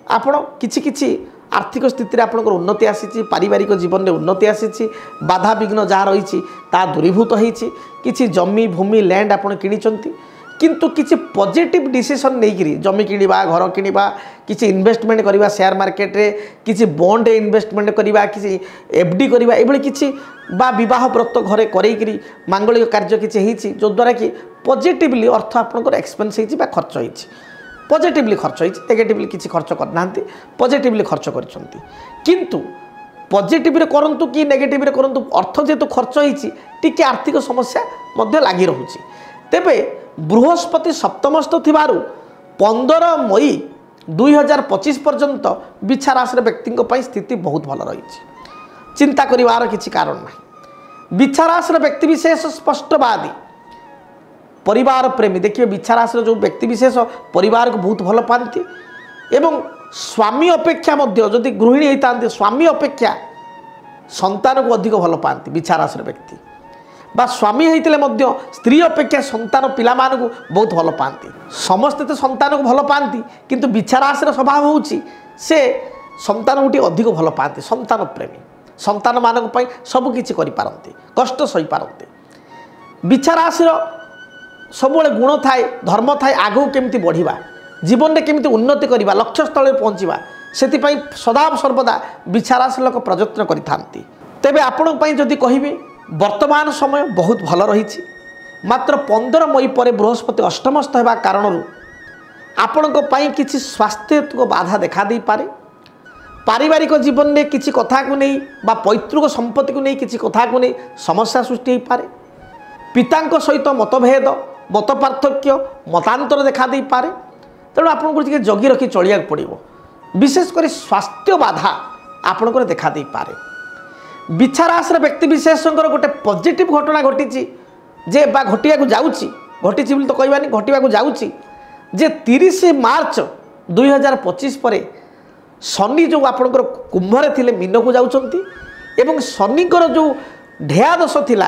आपण किछि आर्थिक स्थिति आपंकर उन्नति आसी पारिवारिक जीवन में उन्नति आसी बाधा विघ्न जहाँ रही दूरीभूत होती किछि जमी भूमि लैंड आप किनिचंती किंतु किछि पॉजिटिव डिसीजन नहीं जमी किनिबा घर किनिबा किछि इन्वेस्टमेंट करवा शेयर मार्केट रे किछि बॉन्ड इन्वेस्टमेंट करवा किछि एफडी करवा एभली किछि बा विवाह व्रत घरे करेकरी मांगलिक कार्य किछि हिछि जो द्वारा कि पॉजिटिवली अर्थ आपनकर एक्सपेंस हिछि बा खर्च हिछि पॉजिटिवली खर्च हिछि नेगेटिवली किछि खर्च करनांती पॉजिटिवली खर्च करछंती किंतु पॉजिटिव रे करंतु कि नेगेटिव रे करंतु अर्थ जेतु खर्च हिछि टिके आर्थिक समस्या मध्य लागि रहुछि तेबे बृहस्पति सप्तमस्थ थिबारु 15 मई 2025 पर्यंत बिछा राशि व्यक्ति स्थिति बहुत भल रही चिंता करिवार किछि कारण नहीं। बिछा राशि व्यक्ति विशेष स्पष्टवादी परिवार प्रेमी देखिए बिछा राशि जो व्यक्ति विशेष परिवार को बहुत भल पाती एवं स्वामी अपेक्षा मध्य जदि गृहिणी होता स्वामी अपेक्षा संतान को अधिक भल पाती बिछा राशि व्यक्ति बा स्वामी होते स्त्री अपेक्षा संतान पिला को बहुत भल पाती समस्ते तो संतान को भल पाती किंतु बिछा राशि स्वभाव होउची से संतान को अधिक भल पाती संतान प्रेमी संतान मान सबकि करते कष्ट सही पारते बिछा राशि सब गुण थाए धर्म थाए आगू केमती बढ़िबा जीवन में केमती उन्नति करवा लक्ष्य स्थल पहुँचवा से सदा सर्वदा बिछा राशि लोक प्रयत्न करि तेबे आपण जदि कहबी वर्तमान समय बहुत भल रही मात्र 15 मई पर बृहस्पति अष्टमस्थ होगा कारण आपण किसी स्वास्थ्य बाधा देखा दे पारे पारिवारिक जीवन में किसी कथा को नहीं बा पैतृक संपत्ति को नहीं किसी कथा को नहीं समस्या सृष्टि हो पारे पिता सहित मतभेद मत पार्थक्य मतांतर देखा दे पारे तेणु आपको जगी रखी चलिया पड़ो विशेषकर स्वास्थ्य बाधा आपणकर देखा दे पारे बिछा राशि व्यक्ति विशेषकर गोटे पॉजिटिव घटना घटी जे बा घटिया जाऊँगी घटी तो कहबानी घटवा जाऊँगी जे 30 मार्च 2025 पर शनि जो आपणकर कुंभरे थिले मीन को जाउछंती एवं शनिकर जो ढेया दश थिला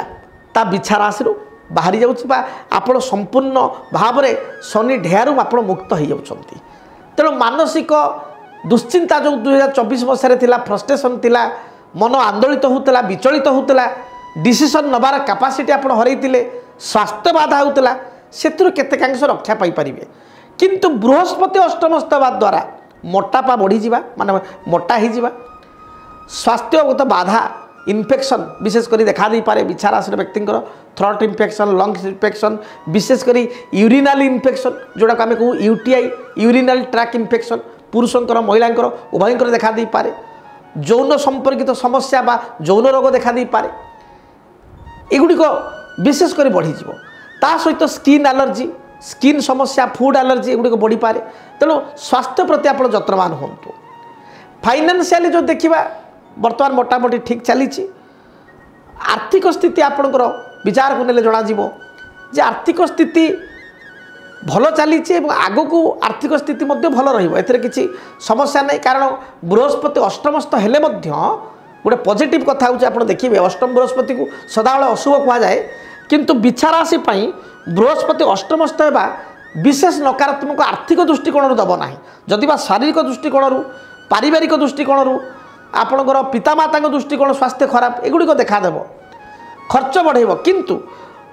ता बिछा राशि बाहरी जाउछि बा आपण संपूर्ण भाव में शनि ढेयारू आपण मुक्त हो जाउछंती तेणु मानसिक दुश्चिंता जो 2024 मसीह थिला फ्रस्ट्रेशन थिला मन आंदोलित होता विचलित होता डिसीजन नबार कैपेसिटी आप हरई स्वास्थ्य बाधा होता से केतेकांश रक्षा पाइपर किंतु बृहस्पति अष्टमस्थ हेबा द्वारा मोटापा बढ़ीजा माने मोटा हो स्वास्थ्यगत बाधा इन्फेक्शन विशेषकर देखा दे पारे बिछा राशि व्यक्ति थ्रोट इन्फेक्शन लंग्स इन्फेक्शन विशेषकर यूरिनाल इन्फेक्शन जोड़ा आम कहूँ यूटीआई यूरिनाल ट्रैक इन्फेक्शन पुरुषंकर महिलांकर उभयंकर देखा दे पारे यौन संपर्कित समस्या बा यौन रोग देखा दे पारे एगुड़िक विशेषकर बढ़ी ता सहित स्किन एलर्जी स्किन समस्या फूड एलर्जी एगुड़िक बढ़ी पारे तेणु स्वास्थ्य प्रति आप जत्नवान हूँ। फाइनान्शियली जो देखा बर्तमान मोटामोटी ठीक चली आर्थिक स्थिति आपणकर विचार को नेले जना जे आर्थिक स्थिति भल चली आग को आर्थिक स्थिति भल रही समस्या नहीं कारण बृहस्पति अष्टमस्थ हेले गोटे पॉजिटिव कथा आप देखिए अष्टम बृहस्पति को सदाबले अशुभ कहुए किंतु बिछा राशि बृहस्पति अष्टमस्थ होगा विशेष नकारात्मक आर्थिक दृष्टिकोण दब ना जदि शारीरिक दृष्टिकोण पारिवारिक दृष्टिकोण आपणकर पितामाता दृष्टिकोण स्वास्थ्य खराब एगुड़िक देखादेव खर्च बढ़ेब किंतु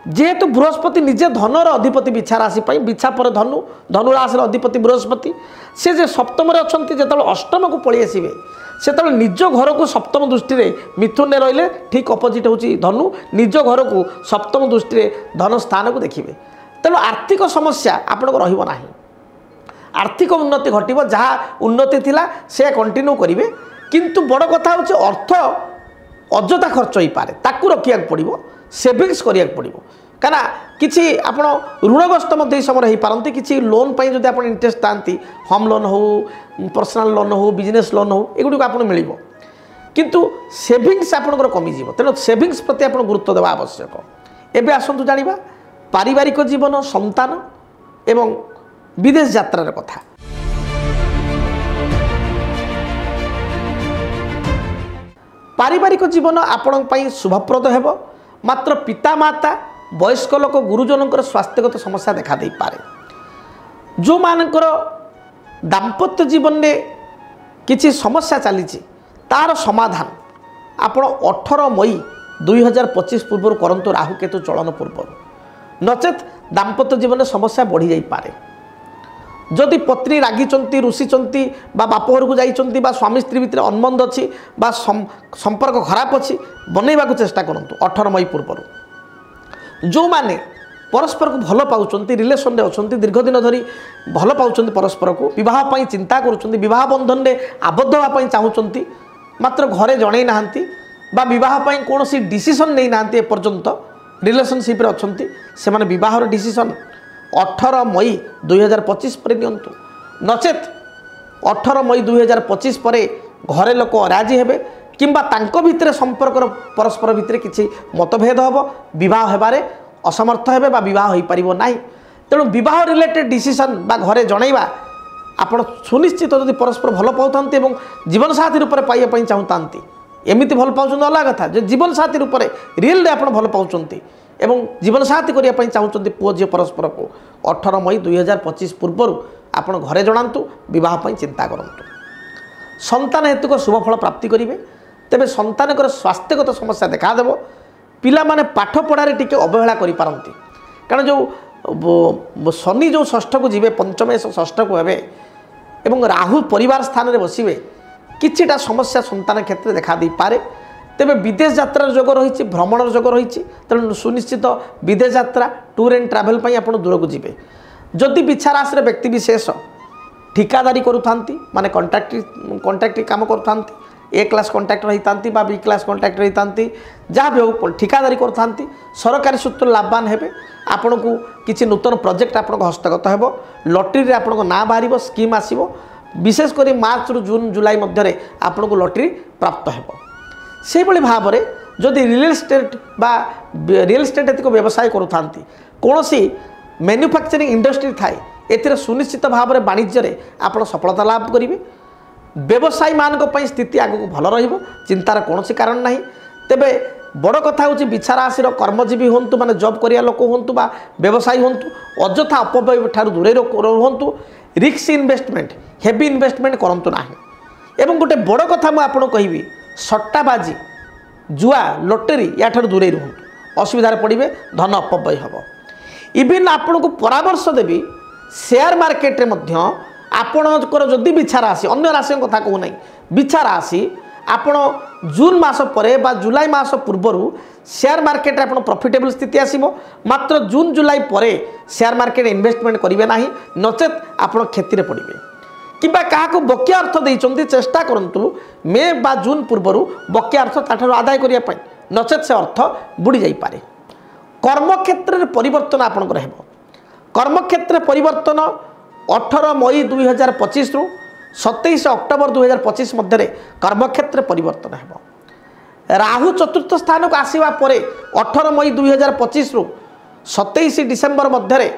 जेहेतु बृहस्पति निजे धनर अधिपति बिछा राशि बिछा पर धनु धनु राशि अधिपति बृहस्पति से जे सप्तम अच्छा जो अष्टम को पलि आसवे से निज घर को सप्तम दृष्टि मिथुन में रहिले ठीक अपोजिट हूँ धनु निज घर को सप्तम दृष्टि धन स्थान को देखिए तेणु आर्थिक समस्या आपन को रहिबो नाही आर्थिक उन्नति घटिबो जहाँ उन्नति थिला से कंटिन्यू करिवे किंतु बड़ कथा हूँ अर्थ अजथा खर्च हो पारे ताकू रखिया पड़ो सेविंग्स करिया पड़ो कना किसी आपण ऋणग्रस्त समय हो पारती किसी लोन पर जब आप इंटरेस्ट थाती होम लोन हो पर्सनल लोन हो बिजनेस लोन हो एगुड़ी आपको मिल किंतु सेविंग्स आपंकर कमिज तेणु सेविंग्स प्रति आप गुरुत्व देवा आवश्यक एवं आसतु जाना पारिवारिक जीवन संतान एवं विदेश यात्रार कथा पारिवारिक जीवन आपण शुभप्रद हेब मात्र पिता माता वयस्क लोक गुरुजनकर स्वास्थ्यगत समस्या देखा दे पारे जो मानकर दाम्पत्य जीवन में किसी समस्या चली तार समाधान आपण 18 मई 2025 पूर्व करंतु राहु केतु चलन पूर्व नचेत दाम्पत्य जीवन में समस्या बढ़ी जाई पारे जदि पत्नी रागिचंती रुषिचंती बापर को जाइचंती स्वामी स्त्री भितर अनबंध अच्छी संपर्क खराब अच्छी बनैबा चेष्टा करंतु 18 मई पूर्व जो माने परस्पर को भल पाउचंती रिलेशन में अच्छा दीर्घ दिन धरी भल पाउचंती परस्पर को विवाह चिंता करुचंती विवाह बंधन में आबद्ध होगा चाहूँगी मात्र घरे जणै नाहांती बा विवाह कौन डिसीजन नहीं नाहांती एपर्यंत रिलेशनशिप रे अछंती से माने विवाह डिसीजन 18 मई 2025 पर नियंतु नचेत 18 मई 2025 पर घरे लोक राजी हेबे किंबा तांको भितरे संपर्क परस्पर भितरे किछि मतभेद होबो विवाह हेबारे असमर्थ हेबे बा विवाह होई परिबो नाही तेणु विवाह रिलेटेड डिसीजन बा घरे जणैबा आपण सुनिश्चित जदि परस्पर भल पाउथांती एवं जीवन साथी रूप में पाइबा चाहूँगी एमती भल पाउछन अलग कथा जो जीवन साथी रूप में रियल रे आपण भल पाउछंती एवं जीवन साथी करने चाहूँगी पुओ झील परस्पर को 18 मई 2025 पूर्व आपण घरे जणातु बह चिंता करूँ संतान हेतुक शुभफल प्राप्ति करेंगे तेरे संतानकर स्वास्थ्यगत समस्या देखादेव पिला माने पाठ पढ़ारे टिके अवहेला करिपारंती कारण जो शनि जो षष्ठ को जीवे पंचमेश षष्ठ को हे एवं राहु परिवार स्थान में बसवे किछिटा समस्या संतान क्षेत्र देखा दे पारे तेबे विदेश यात्रा जोग रही भ्रमण जोग रही तेणु सुनिश्चित विदेश यात्रा टूर एंड ट्राभेल आप दूर को जीवे जदि बिछा राशि व्यक्ति विशेष ठिकादारी करुथांती माने कॉन्ट्रैक्ट काम करुथांती ए क्लास कॉन्ट्रैक्टर होती बी क्लास कॉन्ट्रैक्टर होती जहाँ भी हो ठिकादारी करुथांती सरकारी सूत्र लाभवान हेबे आपण को किसी नूतन प्रोजेक्ट आपण हस्तगत हेबो लॉटरी आपण ना बाहर स्कीम आसीबो विशेषकर मार्च रु जून जुलाई मध्य आपण को लॉटरी प्राप्त हेबो से भली भाव में जदि रियल एस्टेट एतिक व्यवसाय करुथांती कौनसी मैन्युफैक्चरिंग इंडस्ट्री थाए एथिरे सुनिश्चित भाव में वाणिज्य आप सफलता लाभ करेंगे व्यवसायी मान स्थिति आगक भल रहिबो चिंतार कौन कारण ना तेबे बड़ कथा हूँ बिछा राशि कर्मजीवी हूँ माने जॉब करिया लोक हूँ बा व्यवसायी हूँ अजथा अपव्यय ठारू दूरे रुहतु रिस्क इन्वेस्टमेंट हेवी इन्वेस्टमेंट करंतु नाही एवं गोटे बड़ कथा मुझे आपको कहबी सट्टाबाजी जुआ लॉटरी या ठारू दूरे रुहतु असुविधार पड़े धन अपव्यय हम इवन आपण को परामर्श देवी शेयर मार्केट रे मध्य आपणकर जदि बिछा राशि अन्य राशि कथा कहूना बिछा राशि आपण जून मास पर बा जुलाई मास पूर्वर शेयर मार्केट आप प्रॉफिटेबल स्थिति आसीबो मात्र जून जुलाई पर शेयर मार्केट इन्वेस्टमेंट करेंगे ना नचेत आप क्षति पड़े किंबा क्या बकिया अर्थ देते चेष्टा करूँ मे बा जून पूर्वर बकिया अर्थ ताठू आदाय करने नचेत से अर्थ बुड़ी जापे कर्मक्षेत्र में परिवर्तन आपंकर हो कर्मक्षेत्र परिवर्तन 18 मई 2025 रु 27 अक्टोबर 2025 मध्य कर्मक्षेत्र परिवर्तन हो राहु चतुर्थ स्थान को आसवा पर 18 मई 2025 रु 27 डिसेम्बर मध्य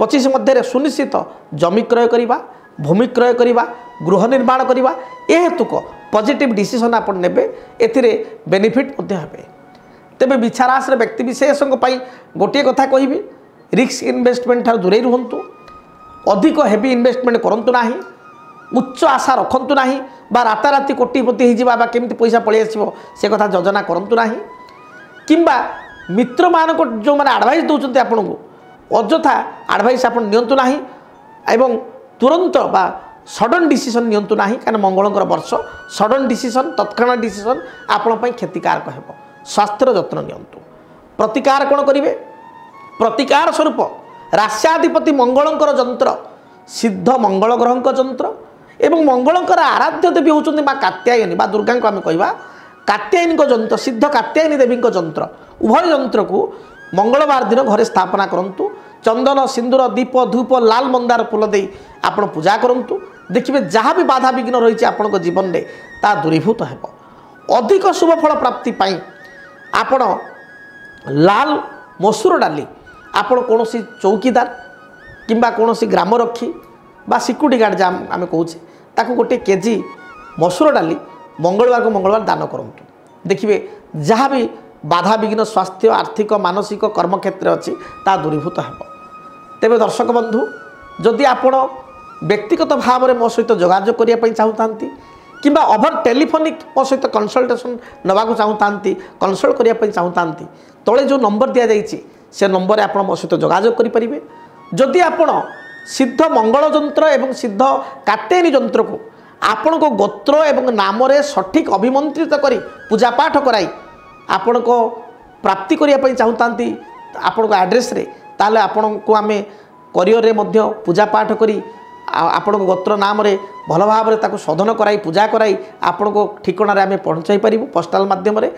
25 मध्य सुनिश्चित जमी क्रय करवा भूमि क्रय करवा गृह निर्माण करवा ए हेतुक पॉजिटिव डिसीजन आप नेबे एथिरे बेनिफिट हे तेबे बिछा राशि व्यक्ति विशेष गोटे कथा कहबी रिस्क इन्वेस्टमेंट ठार दूरे रुहतु अधिक हेवी इन्वेस्टमेंट करंतु नाही उच्च आशा रखंतु नाही बा राताराति कोटिपति हो केमती पैसा पलि आसो से कथा योजना करंतु नाही किंबा मित्र मानक जो मैंने आडभाइस दौरान आपन को अଯଥା आडभाइस आप नियंतु नाही एवं तुरंत बा सडन डिसीजन नियंतु नाही कारण मंगलंकर वर्ष सडन डिसीजन तत्क्षणात डिसीजन आपण पई क्षतिकारक हेबो। स्वास्थ्यर जत्न नियंतु। प्रतिकार कौन करेंगे प्रतिकार स्वरूप राष्ट्राधिपति मंगलंकर जंत्र सिद्ध मंगल ग्रह जंत्र एवं मंगलंकर आराध्य देवी होउचंदी माँ कात्यायनी बा दुर्गा को आम कहवा कात्यायनी जंत्र सिद्ध कात्यायनी देवी जंत्र उभय जंत्र को मंगलवार दिन घरे स्थापना करंतु। चंदन सिंदूर दीप धूप लाल मंदार फूल दे आप पूजा करंतु। देखिए जहाँ भी बाधा विघ्न रही आपण जीवन में ता दूरीभूत हेब। अधिक शुभ फल प्राप्ति पाई आपण लाल मसूर डाली आपण कौन चौकीदार किंबा कौन ग्रामरक्षी बा सिक्यूरिटी गार्ड जहाँ आम कहे ताको गोटे केजी मसूर डाली मंगलवार को मंगलवार दान करंतु। देखिए जहाँ भी बाधा विघ्न स्वास्थ्य आर्थिक मानसिक कर्मक्षेत्र अच्छी ता दूरीभूत हेब। तेबे दर्शक बंधु जदि आपण व्यक्तिगत भाव में मो सहित जोगाजोग करने चाहूँ किंबा ओवर टेलीफोनिक मो सहित कनसल्टेशन नवाक चाहूँ कनसल्ट करने चाहूँ तले जो नंबर दि जाइए से नंबर आप मो सहित जोगाजोग करेंगे। जदि आपण सिद्ध मंगल जंत्र एवं सिद्ध कात्यायनी जंत्र को आपण को गोत्र एवं नाम सठिक अभिमंत्रित करी पूजा पाठ कराई आपण को प्राप्ति करने चाहूँ आपण को एड्रेस रे ताले आपण को आम करियर मध्य पूजा पाठ करी आपण को गोत्र नाम रे भल भाव में ताको शोधन कराई पूजा कराई आपण को ठिकाना आम पहुँचाई पारू पोस्टाल माध्यम रे।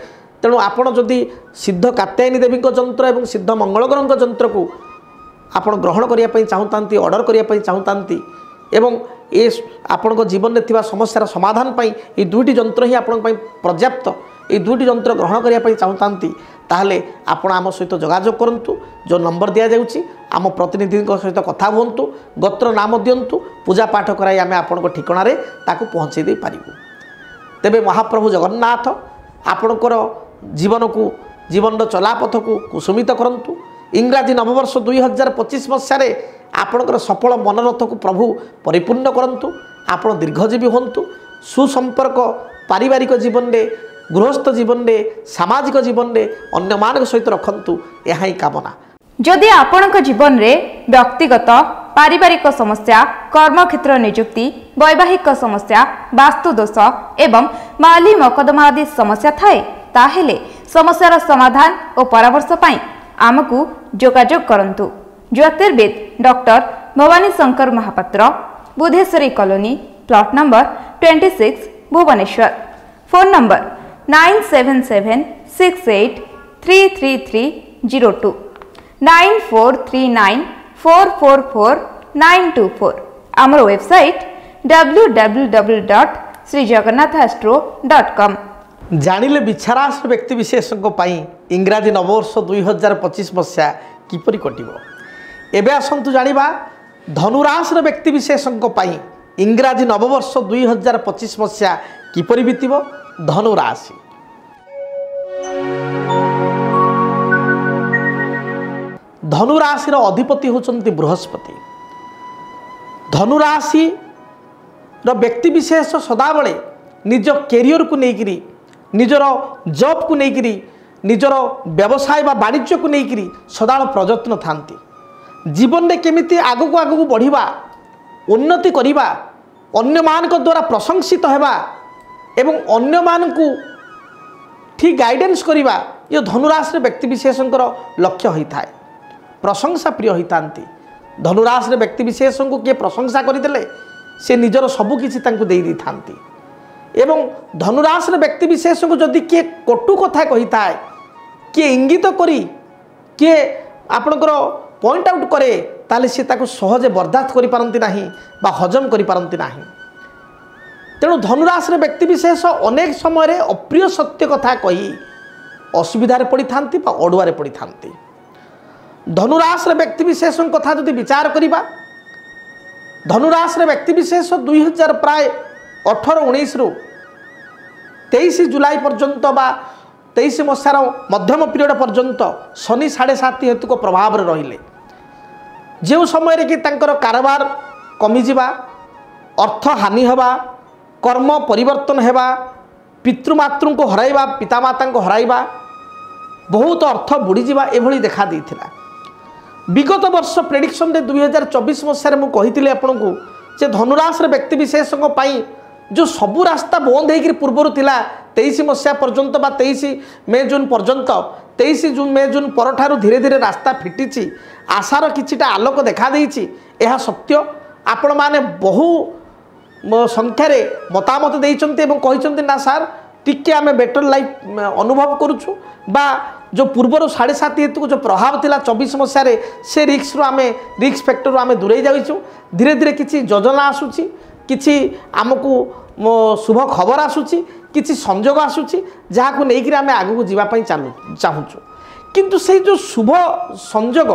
तेणु आपण जदि सिद्ध कात्यायनी देवी जंत्र एवं सिद्ध मंगल ग्रह जंत्र को आपण ग्रहण करने चाहूँ ऑर्डर करने चाहूँ एवं ये आपण जीवन में थिबा समस्यार समाधान पाई ये दुईटी जंत्र ही आपण पर्याप्त ये दुईटी जंत्र ग्रहण करने चाहूँ ताहले आपण आम सहित जोगाजोग करंतु। जो नंबर दि जाउची आम प्रतिनिधि सहित कथा हुंतु गोत्र नाम दिंतु पूजा पाठ कराई आम आपण ठिकाना रे ताकू पहुँचे दे पारिबु। तेबे महाप्रभु जगन्नाथ आपणकर जीवन को जीवन चलापथ को कुसुमित करंतु। इंग्राजी नववर्ष 2025 मसीह आपणकर सफल मनोरथ को प्रभु परिपूर्ण करंतु। आपण दीर्घजीवी होंतु सुसंपर्क पारिवारिक जीवन में गृहस्थ जीवन में सामाजिक जीवन में अन्य मान सहित रखंतु यह ही कामना। जदि आपणक जीवन में व्यक्तिगत पारिवारिक समस्या कर्मक्षेत्र नियुक्ति वैवाहिक समस्या वास्तु दोष एवं माली मकदमा आदि समस्या थाए ताहेले समस्यार समाधान और परामर्श पाई आमको जोगाजोग करंतु। ज्योतिर्विद doctor Bhabani Shankar Mahapatra Budheswari colony plot number 26 Bhubaneswar. Phone number 9776833302 9439444924। आमर वेबसाइट www.srijagannathastro.com। जानिले बिछारास व्यक्ति विशेष इंग्राजी नववर्ष 2025 मसीहा किपरि कटिबो। एबे आसंतु जानिबा धनुराश व्यक्ति विशेष इंग्राजी नववर्ष 2025 मसीहा किपरि बीतिबो। धनुराशि धनुराशि अधिपति होचंती बृहस्पति। धनुराशि व्यक्ति विशेष सदाबले निज कैरियर को लेकिरी निजर जॉब को लेकिरी निजर व्यवसाय बा वाणिज्य को लेकिरी सदा प्रयत्न थांती। जीवन में केमिति आगु आगु बढ़िबा उन्नति करिबा अन्य मान द्वारा प्रशंसित हेबा एवं अन्य मान को ठीक गाइडेंस करिबा ये धनुराशि व्यक्ति विशेषकर लक्ष्य होता है। प्रशंसा प्रिय होता धनुराशि व्यक्ति विशेष को किए प्रशंसा करदे से निजर सबकिछि तांको दे दी थांती एवं धनुराशि व्यक्ति विशेष को जदि किए कटु कथा कही थाए किए इंगित करी किए आपणकर पॉइंट आउट करे ताले से ताको सहजे बर्दाश्त करि पारंती नाही बा हजम करि पारंती नाही। तेणु धनुराशि व्यक्ति विशेष अनेक समय अप्रिय सत्य कथा कही असुविधार पड़ी थांती बा अड़ुआरे पड़ी थांती। धनुराशि व्यक्ति विशेष कथा जदि विचार करिबा धनुराशि व्यक्ति विशेष 2000 प्राय 18-19 रु 23 जुलाई पर्यंत बा 23 मसीहार मध्यम पीरियड पर्यंत शनि 7.5 हेतुक प्रभाव रहिले जो समय कि तांकर कारोबार कमिजिबा अर्थ हानि हेबा कर्म परिवर्तन हेबा पितृमातृ को हराइबा पितामाता को हराइबा बहुत अर्थ बुड़ीजा एभली देखा देइथिला। विगत वर्ष प्रेडिक्शन रे 2024 मसीह मुझे कही आपन को जे धनुराश व्यक्ति विशेष जो सबू रास्ता बंद होकर पूर्वर थिला 23 मसीहा पर्यंत बा 23 मे जून पर्यंत 23 जून मे जून पर धीरे धीरे रास्ता फिटी आशार किछिटा आलोक देखा देइछि। यह सत्य आपण माने बहु संख्यार मतामत देइचंती एवं कहिचंती ना सार टिके आमे बेटर लाइफ अनुभव करूछु बा जो पूर्वर 7.5 हेतु जो प्रभाव थिला 24 मसीह से रिक्स फैक्टर आमे दूरे जाइछु। धीरे धीरे किछि योजना आसुछि किछि आमको शुभ खबर आसुछि किछि संजोग आसुछि जहाँ को लेकर आमे आगु जीवाई चाहूँ किंतु से जो शुभ संजोग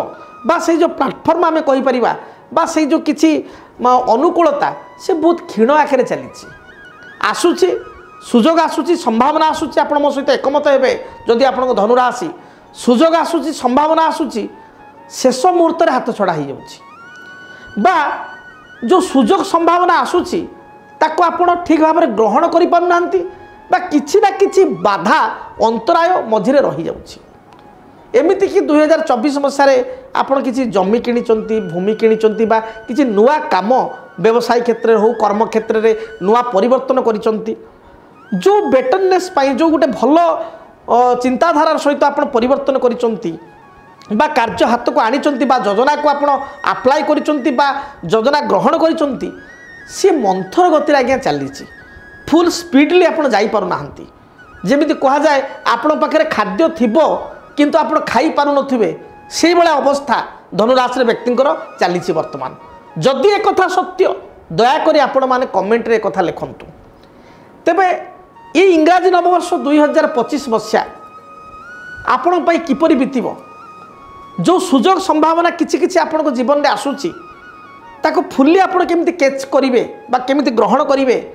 बा से जो प्लाटफर्म आमे कहि परिबा बा से जो किछि अनुकूलता से बहुत क्षीण आखिर चली आसुछि सुजोग आसुछि संभावना आसुछि। आपण मो सहित एकमत हेबे जदि आपण धनुराशि सुजोग आसुछि संभावना आसुछि शेष मुहूर्त हाथ छड़ा हो जाउछि बा जो सुजोग संभावना आसुछि ताको आपण ठीक भाव में ग्रहण करि पारु नांती बा किछि ना किछि बाधा अंतराय मझिरे रही जाउछि। एमिति कि 2024 मसीह आपण किछि जमी किनिचंती भूमि किनिचंती बा किछि नुआ काम व्यवसाय क्षेत्र रे हो कर्म क्षेत्र रे नुआ परिवर्तन करिचंती जो बेटरनेस पाई जो गोटे भल चिंताधारार सहित आपण परिवर्तन करिचंती बा कार्य हाथ को आनिचंती बा योजना को आपण अप्लाई करिचंती बा योजना ग्रहण करिचंती सी मंथर गति आज्ञा चली फुल स्पीडली आपण जाई पारु नाहंती। जेमिति कहा जाए आपण पाखरे खाद्य थिबो किंतु आपण खाई पारु नथिबे सेही बळे अवस्था धनुराशि व्यक्तिंकर चली वर्तमान। जदि एक कथा सत्य दया करी आपण माने कमेंट रे कथा लिखंतु। तेबे ये इंग्राजी नववर्ष 2025 मसीहा आपण पई किपरि बीतिबो जो सुजोग संभावना किछि किछि आपण जीवन में आसुची ताको फुल्ली आपण केमिति कैच करिवे बा केमिति ग्रहण करिवे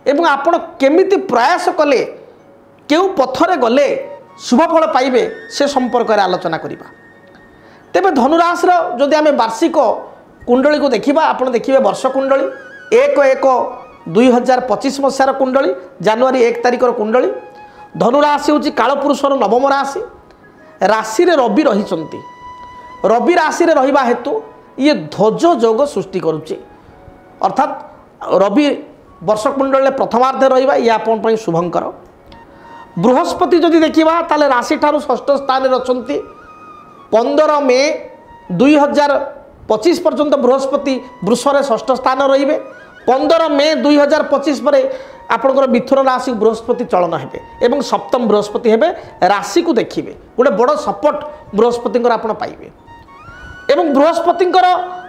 एवं आपण केमिति प्रयास कले केउ पथरे गले शुभ फल पाइबे से संपर्क रे आलोचना करिबा। तेबे धनुराशि जदि आमे वार्षिक कुंडली को देखिबा आपण देखिबे वर्ष कुंडली 1/1/2025 मसीहार कुंडली जनवरी 1 तारिखर कुंडली धनुराशि होची कालपुरुषर नवम राशि राशि रे रवि रहिचंती रवि राशि रे रहिबा हेतु ये ध्वज जोग सृष्टि करुच्ची अर्थात रवि वर्ष कुंडल प्रथमार्धे रहिबा ये आपण पई शुभंकर। बृहस्पति जदि देखिबा ताले राशि ठारू षष्ठ स्थान रे रचंती 15 मे 2025 पर्यंत बृहस्पति वृष रे षष्ठ स्थान रहिबे 15 मे 2025 पर आपंकर मिथुन राशि बृहस्पति चलन हेबे एवं सप्तम बृहस्पति हेबे राशि को देखिए गोटे बड़ सपोर्ट बृहस्पति आप पाइबे एवं बृहस्पति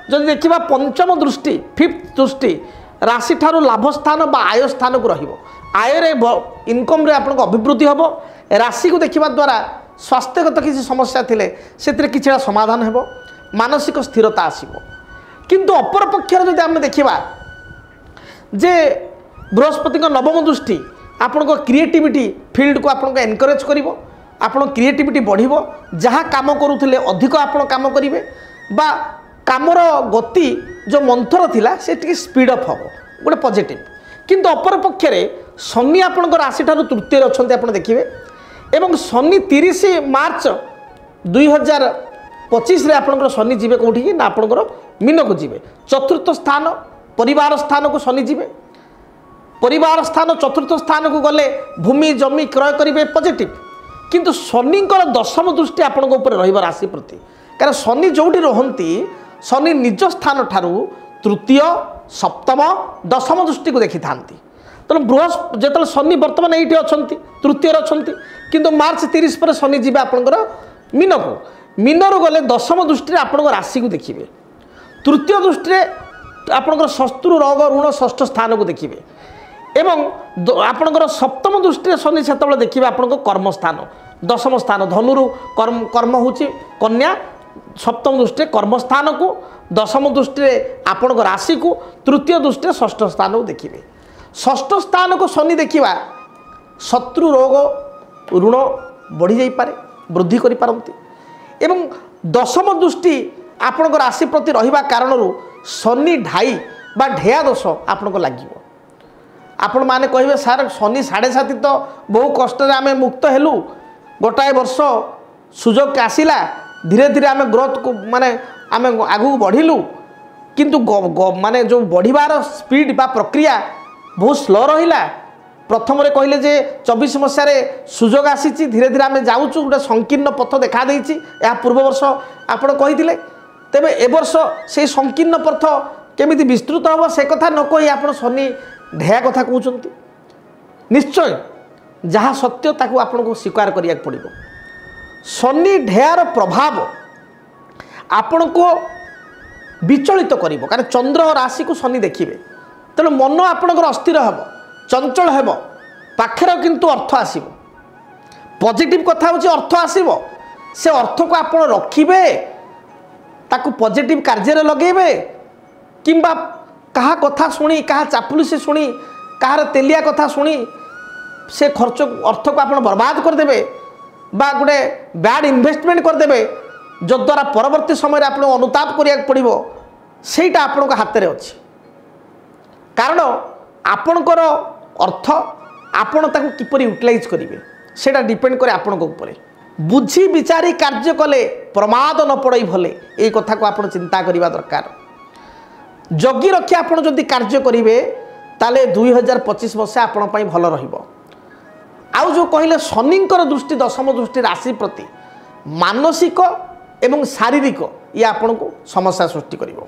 जब देखा पंचम दृष्टि फिफ्थ दृष्टि राशि ठारू लाभ स्थान बा आय स्थान को रहिबो आय रे इनकम रे आपन अभिवृद्धि हम राशि को देखा द्वारा स्वास्थ्यगत किसी समस्या थिले सेतिरे किछिटा समाधान हेबो मानसिक स्थिरता आसीबो। किंतु अपर पक्षर जदि आमे देखिबा जे बृहस्पति नवम दृष्टि आपण क्रिएटिविटी फील्ड को आपन एनकरेज करिवो आपण क्रिएटिविटी बढ़िबो जहाँ काम करुथिले अधिक आपण काम करिवे बा कामर गति जो मंथर थिला से टिके स्पीड अप हम गोटे पॉजिटिव। किंतु अपर पक्षरे शनि आपण राशि ठारू तृतीय अच्छे आप देखिए एवं शनि 30 मार्च 2025 आपंकर शनि जीवे कौटी ना आपंकर मीन को जीवे चतुर्थ स्थान परिवार स्थान को शनि जीवे परिवार स्थान चतुर्थ स्थान को गले भूमि जमी क्रय करेंगे पॉजिटिव। किंतु शनिंकर दशम दृष्टि आपण रही राशि प्रति कारण शनि जोटी रहती शनि निज स्थान ठारू तृतीय सप्तम दशम दृष्टि को देखी था तेणु बृहस्पति जो शनि बर्तमान ये अच्छा तृतीय अच्छा किंतु मार्च 30 पर शनि जी आपंकर मीन को मीनर गले दशम दृष्टि आप राशि को देखिए तृतीय दृष्टि आपंकर शत्रु रोग ऋण षष्ठ स्थान को देखिए एवं आपंकर सप्तम दृष्टि शनि से देखिए आपंकर कर्मस्थान दशम स्थान धनुरु कर्म हूँ कन्या सप्तम दृष्टि कर्मस्थान को दशम दृष्टि आपण राशि को तृतीय दृष्टि षष्ठ स्थान को देखिए षष्ठ स्थान को शनि देखा शत्रु रोग ऋण बढ़ी जापे वृद्धि करिपारंती एवं दशम दृष्टि आपण राशि प्रति रहिबा कारणरू शनि ढाई बा ढेया दोष आपको लगे आपण माने कहे सार शनि 7.5 तो बहु कष्ट आम मुक्त हेलु गोटाए वर्ष ସୁଯୋଗ ଆସିଲା ଧୀରେ ଧୀରେ ଆମେ ଗ୍ରୋଥ ମାନେ ଆମେ ଆଗକୁ ବଢ଼ିଲୁ କିନ୍ତୁ ମାନେ ଯେଉଁ ବଢ଼ିବାର ସ୍ପିଡ୍ ବା ପ୍ରକ୍ରିୟା ବହୁତ ସ୍ଲୋ ରହିଲା। ପ୍ରଥମରେ କହିଲେ ଯେ 24 ମସିହାରେ ସୁଯୋଗ ଆସିଛି ଧୀରେ ଧୀରେ ଆମେ ଯାଉଛୁ ଗୋଟେ ସଂକୀର୍ଣ୍ଣ ପଥ ଦେଖାଦେଇଛି ଏହା ପୂର୍ବ ବର୍ଷ ଆପଣ କହିଥିଲେ। ତେବେ ଏ ବର୍ଷ ସେଇ ସଂକୀର୍ଣ୍ଣ ପଥ କେମିତି ବିସ୍ତୃତ ହେବ ସେ କଥା ନ କହି ଆପଣ ଶନି ଢେୟା କଥା କହୁଛନ୍ତି। ନିଶ୍ଚୟ ଯାହା ସତ୍ୟ ତାକୁ ଆପଣଙ୍କୁ ସ୍ୱୀକାର କରିବାକୁ ପଡ଼ିବ। ଶନି ଢେୟାର ପ୍ରଭାବ ଆପଣଙ୍କୁ ବିଚଳିତ କରିବ କାରଣ ଚନ୍ଦ୍ର ରାଶିକୁ ଶନି ଦେଖିବେ। ତେଣୁ ମନ ଆପଣଙ୍କର ଅସ୍ଥିର ହେବ, ଚଞ୍ଚଳ ହେବ, ପାଖରେ କିନ୍ତୁ ଅର୍ଥ ଆସିବ। ପଜିଟିଭ କଥା ହେଉଛି ଅର୍ଥ ଆସିବ। ସେ ଅର୍ଥକୁ ଆପଣ ରଖିବେ, ତାକୁ ପଜିଟିଭ କାର୍ଯ୍ୟରେ ଲଗେଇବେ କିମ୍ବା କାହା କଥା ଶୁଣି କାହା ଚାପୁଲୁସି ଶୁଣି କାହାର ତେଲିଆ କଥା ଶୁଣି ସେ ଖର୍ଚ୍ଚ ଅର୍ଥକୁ ଆପଣ ବରବାଦ କରିଦେବେ বা গোটে ব্যাড ইনভেস্টমেন্ট করেদেবে যদ্বারা পরবর্তী সময় আপনার অনুতাপ করা পড়ব সেইটা আপনার হাতের অছি। কারণ আপনার অর্থ আপনার তাকে কিপর ইউটিলাইজ করবে সেটা ডিপেন্ড করে আপনার উপরে। বুঝি বিচারি কার্য কলে প্রমাদ ন পড়াই ভলে এই কথা আপনার চিন্তা করা দরকার। জগি রক্ষি আপনার যদি কার্য করবে তাহলে 2025 মশা আপনার ভাল রহব। आउ जो कहले शनिंकर दृष्टि दशम दृष्टि राशि प्रति मानसिक एवं शारीरिक ये आपन को समस्या सृष्टि करिवो।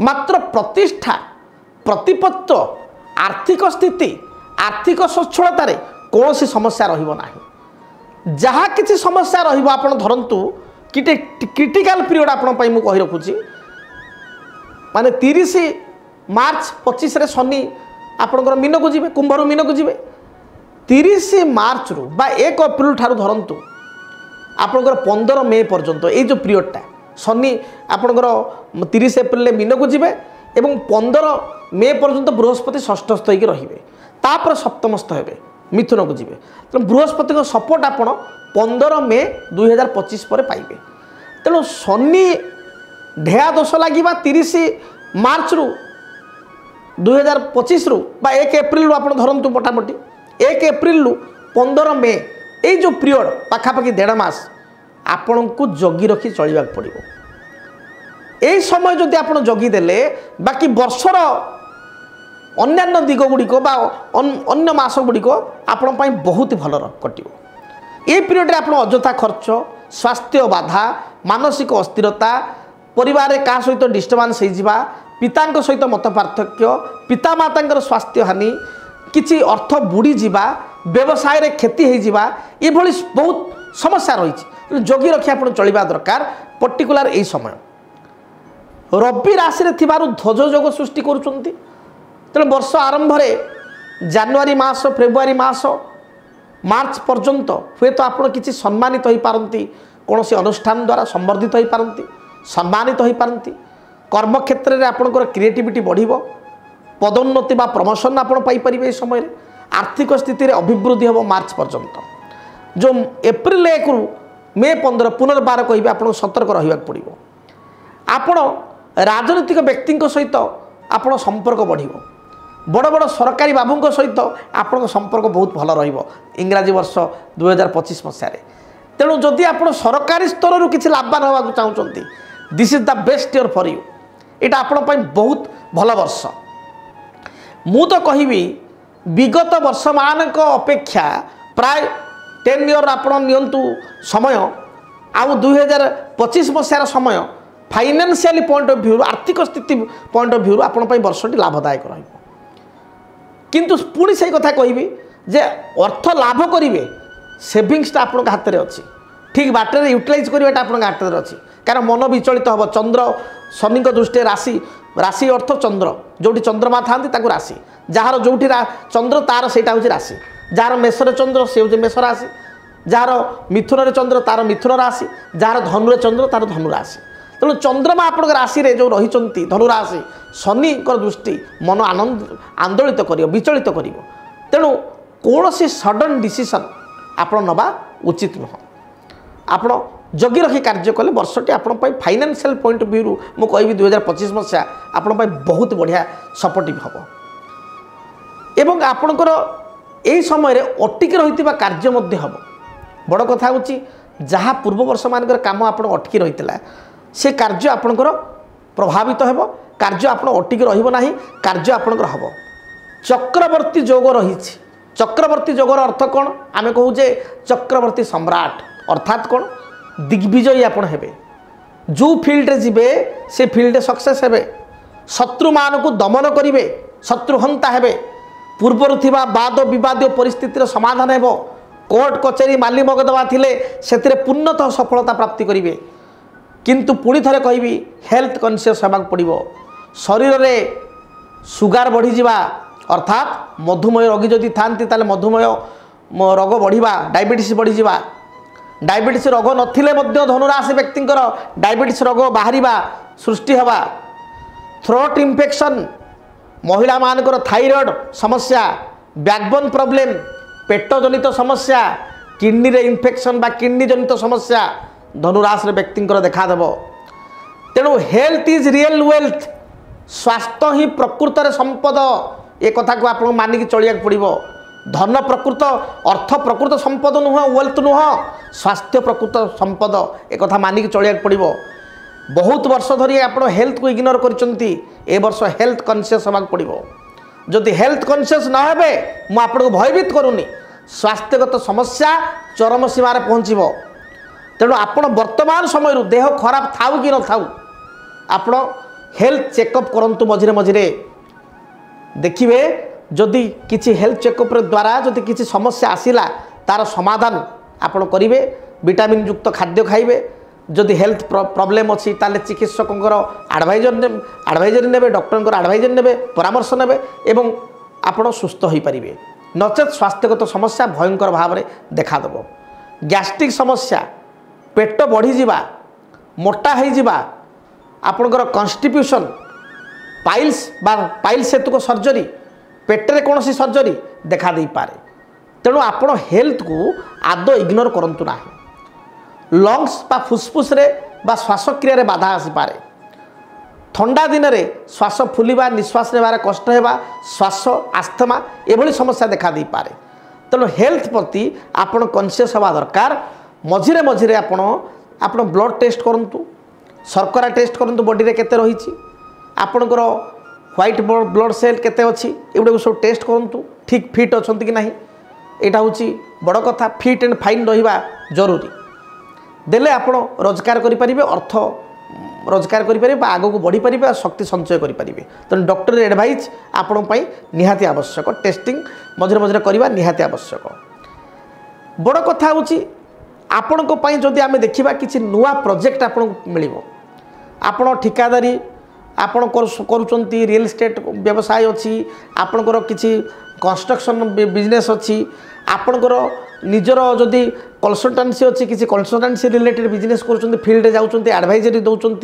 मात्र प्रतिष्ठा प्रतिपत्त आर्थिक स्थिति आर्थिक सच्छलतार कौन सी समस्या रहिबो नाही। जहाँ किसी समस्या रहिबो आपन धरंतु किटे क्रिटिकल पीरियड आपन पई मु कहि रखुची माने 30 मार्च 25 रे शनि आपनकर मीन को जिवे कुंभर मीन को जिवे 30 मार्च रु बा 1 एप्रिल ठारू धरंतु आपनकर 15 मे पर्यंत ये जो पीरियडटा शनि आपनकर 30 एप्रिल मीन को जिवे एवं 15 मे पर्यंत बृहस्पति षष्ठस्थ होकर रहिबे तापर सप्तमस्थ हेबे मिथुन को जिवे। तेणु बृहस्पति को सपोर्ट आपण 15 मे 2025 पर पाइबे। तेणु शनि ढेया दोष लगे 30 मार्च रु 2025 रु बा 1 एप्रिल रु आपण धरंतु मोटामोटी 1 एप्रिल रु 15 मे ये जो पीरियड पाखापाखि 1.5 मास आपण को जगी रखी चलवा पड़ो। यही समय जदि आप जगिदेले बाकी वर्षर अन्य दिग गुड़िक अन्य मस गुड़िक आपण बहुत भल कटो। ये पीरियड आप अजथा खर्च स्वास्थ्य बाधा मानसिक अस्थिरता परिवार क्या सहित डिस्टर्बान्स हो पिता सहित मत पार्थक्य पितामाता स्वास्थ्य हानि किसी अर्थ बुड़ी जावा व्यवसाय रे क्षति हो ये बहुत समस्या रही जगी रखी आप चलवा दरकार। पर्टिकुलर यही समय रवि राशि रे थिबारु ध्वज योग सृष्टि करुचंती। तेणु वर्ष आरंभ जानुआरी मास फेब्रुआरी मास मार्च पर्यंत हुए तो आप किसी सम्मानित हो पारती कौन सी अनुष्ठान द्वारा संवर्धित हो पारती सम्मानित हो पारती कर्म क्षेत्र में आपंकर क्रिएटिविटी बढ़िबो पदोन्नति बा प्रमोशन आप पाइपर समय आर्थिक स्थिति रे अभिवृद्धि हम मार्च पर्यंत जो एप्रिल 1 रु मे 15 पुनर्बार कह आप सतर्क रहा पड़ो। आपण राजनीतिक व्यक्ति सहित आप संपर्क बढ़िबो बड़ बड़ सरकारी बाबू सहित आपण संपर्क बहुत भल रहिबो इंग्राजी वर्ष 2025 मसीह। तेणु जदि आप सरकारी स्तर किसी लाभवान होगा चाहते this is the best year for you यहाँ आपण बहुत भल वर्ष। मु तो कहबी विगत वर्ष मानक अपेक्षा प्राय 10 ईयर आपण नियंतु समय आउ 2025 मसीहार समय फाइनेंशियली पॉइंट ऑफ व्यू आर्थिक स्थिति पॉइंट ऑफ व्यू आपण वर्षटी लाभदायक रहिबो। किंतु पुणी से कथा कहबी जे अर्थ लाभ करेंगे सेविंग्सटा आप हाथ में अच्छी ठीक बाटर यूटिलाइज करवाटा आप हाथ में अच्छी कारण मन विचलित हम चंद्र शनि दृष्टि राशि राशि अर्थ चंद्र जोटी चंद्रमा था राशि जार जो चंद्र तार से राशि जार मेषर चंद्र से हूँ मेष राशि जार मिथुन चंद्र तार मिथुन राशि जार धनु चंद्र तार धनु राशि। तेणु चंद्रमा आप राशि जो रही धनु राशि शनि दृष्टि मन आनंद आंदोलित कर विचलित कर। तेणु कौन सी सडन डिसीजन आप नवा उचित नुह। आप जगी रखी कार्य कले वर्षटी आप फाइनेंशियल पॉइंट ऑफ व्यू मु कहबी 2025 मसीहा आप बहुत बढ़िया सपोर्टिव हम एवं आपणकर यही समय अटिक रही कार्य हम बड़ कथा हूँ जहाँ पूर्व वर्ष मानकर काम आप अटकी रही से कार्य आपणकर प्रभावित हो कार्य आप अटकी रहा कार्य आपणकर हम चक्रवर्ती योग रही चक्रवर्ती योगर अर्थ कौन आम कहूजे चक्रवर्ती सम्राट अर्थात कौन दिग्विजयी आपड़ हे जो फील्ड जीवे से फील्ड सक्सेस हे शत्रु मान को दमन करेंगे शत्रुहंता हे पूर्वर थिबा वाद विवाद परिस्थितिर समाधान हेबो कोर्ट कचेरी माली मगदमा थिले सेतिरे पूर्णतः सफलता प्राप्ति करेंगे किंतु पुणी थे कहबी हेल्थ कॉन्शियस होगा पड़ो शरीर में सुगार बढ़ी जावा अर्थात मधुमेह रोगी जदि थांती ताले मधुमेह रोग बढ़िबा डायबिटीज बढ़ी जावा डायबिटीज रोग नथिले मध्य धनुराशि व्यक्तिंकर डायबिटीज रोग बाहरिबा सृष्टि हवा थ्रोट इन्फेक्शन महिला मानकर थायराइड समस्या बैकबोन प्रॉब्लम पेट जनित समस्या किडनी रे इन्फेक्शन बा किडनी जनित समस्या धनुराशि व्यक्तिंकर देखादेव तेणु हेल्थ इज रियल वेल्थ स्वास्थ्य ही प्रकृत संपद ए कथा को आप मानिक चलिया पड़ो धन प्रकृत अर्थ प्रकृत संपद नुह वेल्थ नुह स्वास्थ्य प्रकृत संपद एक कथा मानिक चलिया पड़ो बहुत वर्ष धरी आप हेल्थ को इग्नोर करचंती ए वर्ष हेल्थ कॉन्शियस होगा पड़ो जदि हेल्थ कॉन्शियस न हेबे मु आपको भयभीत करूनी स्वास्थ्यगत समस्या चरम सीमार पहुँचब तेणु आपण वर्तमान समय देह खराब थाउ कि न थाउ आपण हेल्थ चेकअप करंतु मझिरे मझिरे देखिए जदि किसी हेल्थ चेकअप द्वारा जदि किसी समस्या आसिला तार समाधान आपण करेंगे विटामिन युक्त खाद्य खाइबे जदि हेल्थ प्रॉब्लम अच्छी ताले चिकित्सकर आडभाइजरी ने डॉक्टर आडभाइजरी ने परामर्श ने एवं आपण सुस्थ हो पारे नचेत स्वास्थ्यगत समस्या भयंकर भाव में देखादेव गैस्ट्रिक समस्या पेट बढ़ी जावा मोटा हो आपणकर कन्स्टिट्यूशन पाइल्स हेतुक सर्जरी पेटरे कौन सी सर्जरी देखा दे पारे तेणु आपण हेल्थ को आदौ इग्नोर करंतु ना लंग्स बा फुसफुस रे बा श्वासक्रिया रे बाधा आसी पारे ठंडा दिन रे श्वास फुलिबा निश्वास नेबार कष्ट हेबा श्वास आस्थमा एभली समस्या देखा दे पारे तेणु हेल्थ प्रति आपण कॉन्शियस हवा दरकार मझिरे मझिरे आपण ब्लड टेस्ट करंतु शर्करा टेस्ट करंतु बॉडी रे केते रहिछि आपणकर व्हाइट ब्लड सेल केते अच्छी एगुड़ा सब टेस्ट करूँ ठीक फिट अच्छा कि ना यहाँ हूँ बड़ कथा फिट एंड फाइन रहा जरूरी देले आप रोजगार करेंगे अर्थ रोजगार करेंगे आग को बढ़ी पारे और शक्ति संचय करेंगे तेणु डॉक्टर एडवाइज आपण निहाती आवश्यक टेस्टिंग मझे मझे करवा निहाती आवश्यक बड़ कथा हूँ आपण जदि आम देखा कि नुआ प्रोजेक्ट आपन मिल आपण ठिकादारी आपण करुँच रियल एस्टेट व्यवसाय अच्छी आपणकर किसी कंस्ट्रक्शन बिजनेस अच्छी आपणकर निजर जदि कन्सल्टेंसी अच्छी किसी कन्सल्टेंसी रिलेटेड बिजनेस कर फील्ड जाऊँच एडवाइजरी दौरान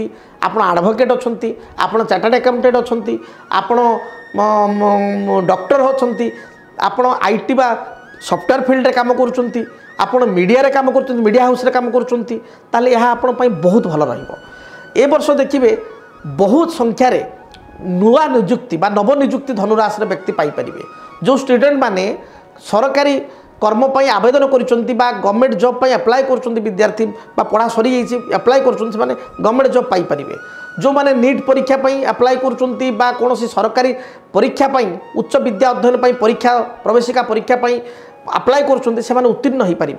आप एडवोकेट अच्छा आप चार्टर्ड अकाउंटेंट अच्छा आप डॉक्टर अच्छा आप आईटी बा सॉफ्टवेयर फील्ड काम करुँच आप मीडिया काम कर मीडिया हाउस काम करें यह आप बहुत भल ए वर्ष देखिए बहुत संख्यार नुआ निजुक्ति बा नव निजुक्ति धनुराशि व्यक्ति पाइपर जो स्टूडेंट माने सरकारी कर्म आवेदन कर गवर्नमेंट जॉब अप्लाई कर विद्यार्थी पढ़ा सरी अप्लाई कर गवर्नमेंट जॉब पाइपर जो माने नीट परीक्षा अप्लाई कर कौन सरकारी परीक्षा उच्च विद्या अध्ययन परीक्षा प्रवेशिका परीक्षा अप्लाई कर उत्तीर्ण हो पारे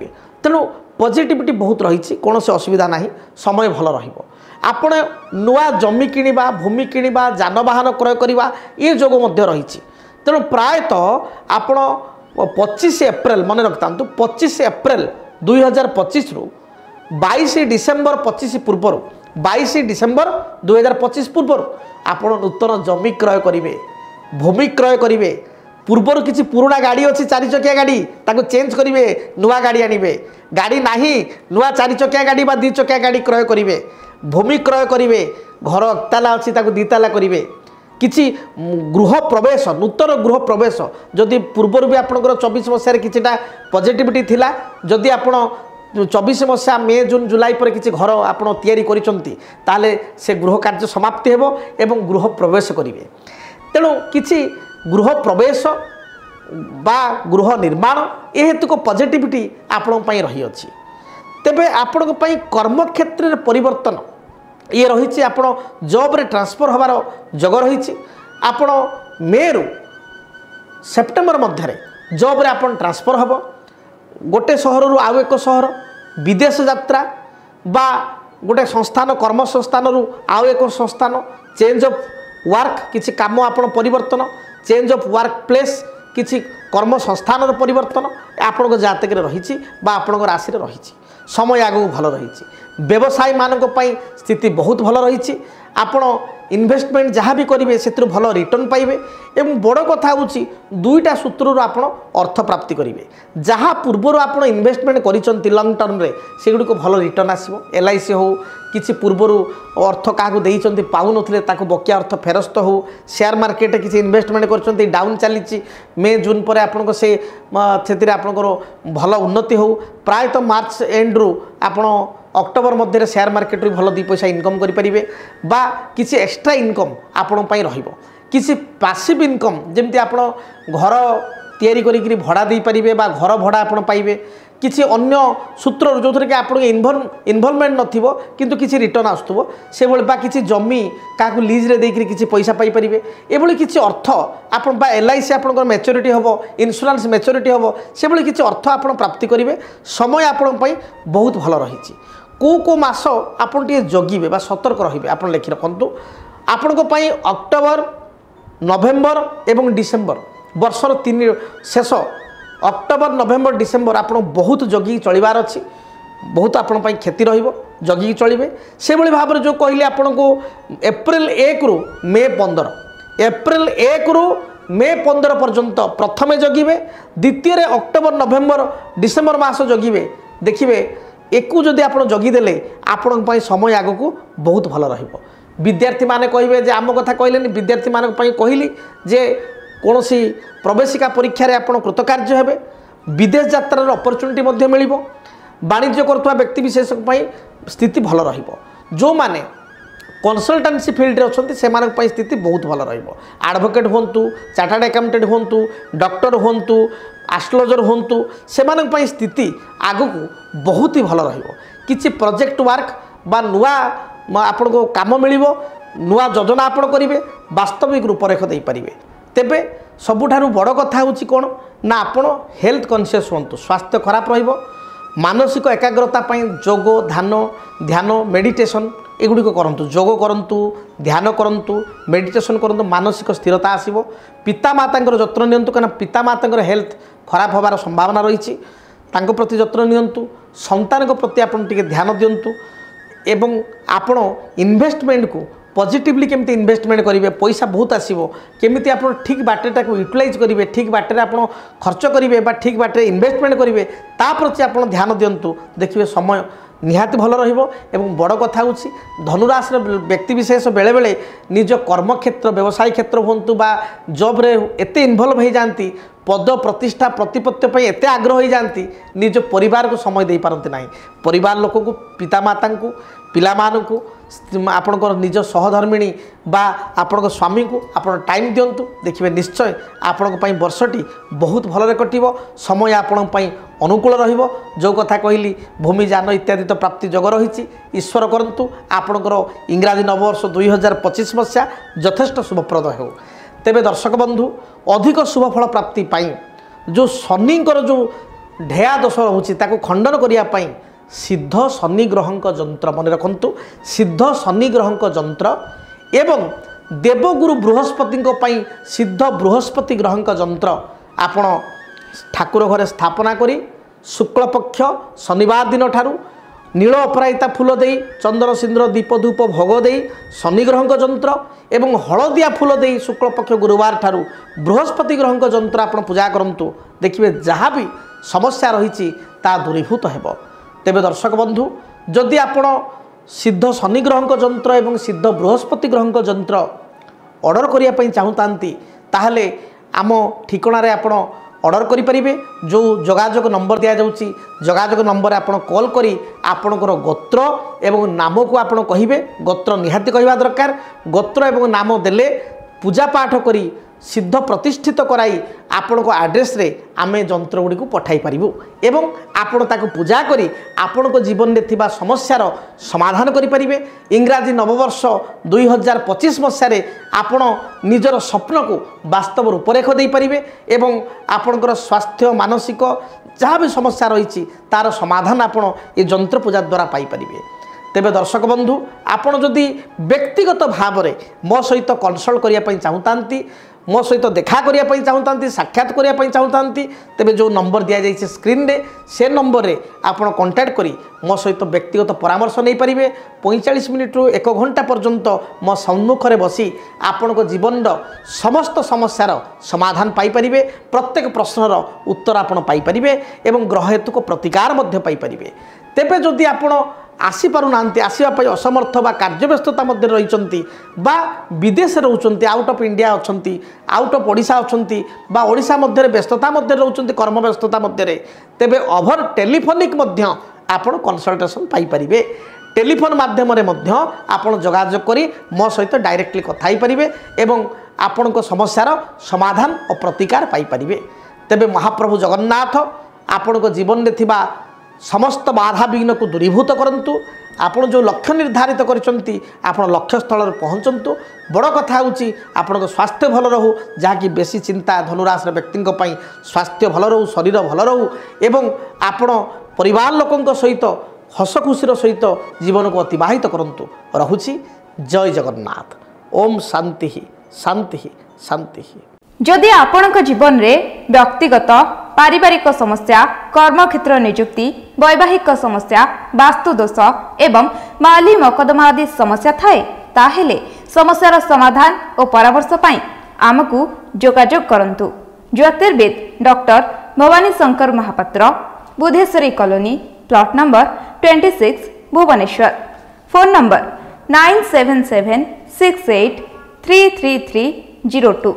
तेणु पॉजिटिविटी बहुत रही कौन से असुविधा ना समय भल रहिबो आपण नुआ जमी किणवा भूमि किणवा जानवाहन क्रय करवा ये जोग रही तेणु प्रायतः आपण 25 एप्रिल मन रखता 25 एप्रिल 2025 रु 22 डिसेम्बर 25 पूर्व 22 डिसेम्बर 2025 पूर्व आपण नूतन जमी क्रय करेंगे भूमि क्रय करेंगे पूर्वर किसी पुराना गाड़ी अच्छी 4 चकिया गाड़ी ताको चेंज करेंगे नुआ गाड़ी आनिबे गाड़ी नाही नुआ 4 चकिया गाड़ी बा 2 चकिया गाड़ी क्रय करेंगे भूमि क्रय करेंगे घर एकताला अच्छी ताको 2 ताला करेंगे किसी गृह प्रवेश नूतन गृह प्रवेश जदि पूर्वर भी आपंकर 24 मसीह किसीटा पॉजिटिविटी थिला जदि आप 24 मसीहा मे जून जुलाई पर किसी घर आप ताले से गृह कार्य समाप्ति हेबो एवं गृह प्रवेश करेंगे तेणु किसी गृह प्रवेश बा गृह निर्माण ए हेतुक पॉजिटिविटी आपण रही अछि तेबे आपण कर्मक्षेत्र परिवर्तन ये रही आप जॉब रे ट्रांसफर हबार जग रही आपण मे रु सेप्टेम्बर मध्य जॉब रे आपण ट्रांसफर हम गोटे सहर रु आउ एक सहर विदेश यात्रा बा गोटे संस्थान कर्म संस्थान रु आउ एक संस्थान चेंज ऑफ वर्क किसी काम आपण परिवर्तन चेंज ऑफ वर्क प्लेस किसी कर्म संस्थान परिवर्तन आपण जातक रही आपण राशि रही समय आगू भल रही व्यवसायी मानक पई स्थिति बहुत भल रही आपण इन्वेस्टमेंट जहाँ भी करेंगे से भल रिटर्न पाइबे एवं बड़ कथा हूँ दुईटा सूत्रु आप अर्थ प्राप्ति करेंगे जहाँ पूर्वर आप इन्वेस्टमेंट कर लंग टर्म रे से गुड़िक भल रिटर्न आसो LIC हो किसी पूर्वर अर्थ क्या पाऊन बकिया अर्थ फेरस्त हो शेयर मार्केट किसी इन्वेस्टमेंट कर डाउन चली मे जून पर आपको से आपंकर भल उन्नति हो प्रायतः मार्च एंड रु आप अक्टोबर मध्य शेयर मार्केट रू भल 2 पैसा इनकम करें बा किसी एक्स्ट्रा इनकम आपण किसी पासिव इनकम जमती आप घर तैयारी करी भड़ा दे पारे बा घर भड़ा आप पाइबे किसी अन्य सूत्र जो थे कि आप इनवॉल्वमेंट नथिबो किंतु किसी रिटर्न आसुथबो से भली बा किसी जमी क्या लीज रे देकरी किसी पैसा पाई परिबे एभली किसी अर्थ आपन बा LIC आपन मैच्योरिटी हबो इंश्योरेंस मैच्योरिटी हबो से भली किसी अर्थ आपन प्राप्ति करिवे समय आपन पई बहुत भल रही को मास आपन टिके जगिबे बा सतर्क रहिबे आपन लिखि रखंतु आपन को पई अक्टोबर नवेम्बर एवं डिसेम्बर वर्षर 3 शेष अक्टोबर नवेम्बर डिसेम्बर आप बहुत जगिकी चलबार अच्छी बहुत आपण क्षति रगिकी चलिए से भाई भाव में जो कहले आपन को एप्रिल 1 रु मे 15 एप्रिल 1 रु मे 15 पर्यंत प्रथमे जगिबे द्वितीय अक्टोबर नवेम्बर डिसेम्बर मास जगिबे देखिए एकू जदि आप जगिदेले आपण समय आग को बहुत भल रहिबो विद्यार्थी माने कहिबे जे आम कथा कहलेनी विद्यार्थी मानक कहली जे कौन सी प्रवेशिका परीक्षा रे आपण कृतकार्य हेबे विदेश यात्रार अपॉर्चुनिटी मध्य मिलिबो वाणिज्य करथुवा व्यक्ति विशेष स्थिति भल रहिबो जो माने कंसल्टेंसी फील्ड रे अछंती से मानक पई स्थिति बहुत भल रहिबो एडवोकेट होंतु चार्टर्ड अकाउंटेंट होंतु डॉक्टर होंतु एस्ट्रोलॉजर होंतु से मानक पई स्थिति आगु को बहुत ही भल रहिबो किछि प्रोजेक्ट वर्क बा नुआ आपण को काम मिलिबो नुआ योजना आपण करिवे वास्तविक रूपरेख दे परिबे तेबे सबुठारु बड़ कथा हूँ कौन ना आपण हेल्थ कॉन्शियस हूँ स्वास्थ्य खराब रहिबो मानसिक एकाग्रता जोग ध्यान मेडिटेशन एगुड़ी करंतु जोग करंतु ध्यान करंतु मेडिटेशन करंतु मानसिक स्थिरता आसीबो पिता मातांकर जत्न नियंतु कारण पिता मातांकर हेल्थ खराब होबार संभावना रही तांको प्रति जत्न नियंतु संतान को प्रति आपण टिके ध्यान दियंतु एवं आपण इन्वेस्टमेंट को पॉजिटिवली केमती इन्वेस्टमेंट करेंगे पैसा बहुत आसो केमी आप ठीक बाटेटा को यूटिलाइज करेंगे ठीक बाटे आप खर्च करेंगे ठीक बाटे इन्वेस्टमेंट करेंगे ता प्रति आप ध्यान दिंतु देखिए समय निहाती भल रही बड़ कथा हूँ धनुराशि व्यक्ति विशेष बेले बेले निज कर्मक्षेत्र व्यवसाय क्षेत्र हूँ बा जॉब रे एते इनवल्व हो जाती पद प्रतिष्ठा प्रतिपत्ति एत आग्रह हो जाती निज परिवार को समय दे पारती ना परिवार लोक को पितामाता को पिलामानकु आपणकर निज सहधर्मिणी बा आपण स्वामी को आप टाइम दिंतु देखिए निश्चय आपण वर्षटी बहुत भल कटिबो समय आपण अनुकूल रहिबो जो कथा कहली भूमिजान इत्यादि तो प्राप्ति जग रही ईश्वर करंतु आपणकर इंग्राजी नववर्ष 2025 मसीहा यथेष्ट शुभप्रद हो तेबे दर्शक बंधु अधिक शुभफल प्राप्ति पाई जो शनिकर जो ढेया दोष रोचे खंडन करने सिद्ध शनि ग्रहंक जंत्र मन रखंतु सिद्ध शनि ग्रहंक जंत्र एवं देवगुरु बृहस्पति सिद्ध बृहस्पति ग्रहंक जंत्र आपण ठाकुर घरे स्थापना करी शुक्लपक्ष शनिवार दिन ठारू नील अपराजिता फूल दे चंदन सिंदूर दीप धूप भोग दे शनि ग्रहंक जंत्र एवं हलदिया फूल दे शुक्लपक्ष गुरुवार ठारू बृहस्पति ग्रहंक जंत्र आपण पूजा करंतु देखिए जहाँ भी समस्या रही दूरीभूत हेबो तेबे दर्शक बंधु जदि आपण सिद्ध शनि ग्रहंक जंत्र एवं सिद्ध बृहस्पति ग्रहंक जंत्र ऑर्डर करने चाहूँगी ताहले आम ठिकाणा आपण ऑर्डर करें जो जोगाजोग नंबर दि जाऊँगी जोगाजोग नंबर आप कॉल करी आपणकर गोत्र एवं नाम को आप कहे गोत्र निहाती कहवा दरकार गोत्र एवं नाम देले पूजा पाठ करी सिद्ध प्रतिष्ठित कराई आपण को एड्रेस रे आमे जंत्र गुडी को पठाई पारिबु एवं आपण ताको पूजा करी आपण को जीवन में थिबा समस्यार समाधान करि परिबे। इंग्राजी नववर्ष 2025 मसीह आपण निजर स्वप्न को वास्तव रूपरेख दे पारिबे एवं आपणकर स्वास्थ्य मानसिक जहाँ भी समस्या रही तार समाधान आपण ये जंत्र पूजा द्वारा पाई परिबे। तेबे दर्शक बंधु आपण जदि व्यक्तिगत भाव में मो सहित कनसल्ट करने चाहूँगी मो सहित देखा करने चाहूँगी साक्षात करने चाहूँगी तेबे जो नंबर दि जाइए स्क्रीन रे से नंबर रे आपण कांटेक्ट करी मो सहित व्यक्तिगत परामर्श नहीं पारिबे। 45 मिनिट रु 1 घंटा पर्यंत मो सम्मुखरे बसी आपण को जीवन समस्त समस्यार समाधान पाई परिबे। प्रत्येक प्रश्नर उत्तर आपण पाई परिबे एवं ग्रह हेतु को प्रतिकार मध्य पाई परिबे। तेबे जदि आपण आसी पारु नांती आसीबा असमर्थ बा कार्यव्यस्तता मध्य रही बा विदेश रोचंती आउट ऑफ इंडिया अछंती आउट ऑफ ओडिशा अछंती बा ओडिशा मध्य व्यस्तता मध्य रोचंती कर्म व्यस्तता मध्य तेबे ओभर टेलीफोनिक मध्य आपण कंसल्टेशन पाई परिबे। टेलीफोन माध्यम रे मध्य आपण जोगाजोग करी मो सहित डायरेक्टली कथाई परिबे एवं आपण को समस्यार समाधान और प्रतिकार पाई परिबे। तेबे महाप्रभु जगन्नाथ आपण को जीवन में थिबा समस्त बाधा विघ्न को दूरीभूत करंतु। आपण जो लक्ष्य निर्धारित करिसंती आपण लक्ष्य स्थल पहुँचतु। बड़ कथा होची आपण को स्वास्थ्य भल रहू जहाँकि बेसी चिंता धनुराश व्यक्ति स्वास्थ्य भल रहू शरीर भल रहू एवं आपण परिवार लोकों सहित हस खुशीर सहित जीवन को अतिबाहित करंतु। रहुची जय जगन्नाथ। ओम शांति शांति शांति। जदि आपणक जीवन रे व्यक्तिगत पारिवारिक समस्या कर्मक्षेत्र नियुक्ति वैवाहिक समस्या वास्तु दोष एवं माली मकदमा आदि समस्या थाए ताहेले समस्यार समाधान और परामर्श पाई आमकु जोगाजोग करंतु। ज्योतिर्विद doctor Bhabani Shankar Mahapatra Budheswari colony plot number 26 Bhubaneswar. Phone number 9776833302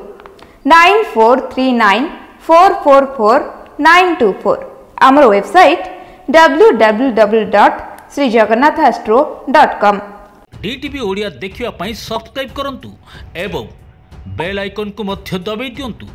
9439444924। आमर वेबसाइट www.srijagannathastro.com। डीटीवी ओडिया देखिवा पई सब्सक्राइब करंतु एवं बेल आइकन को मध्य दबाई दियंतु।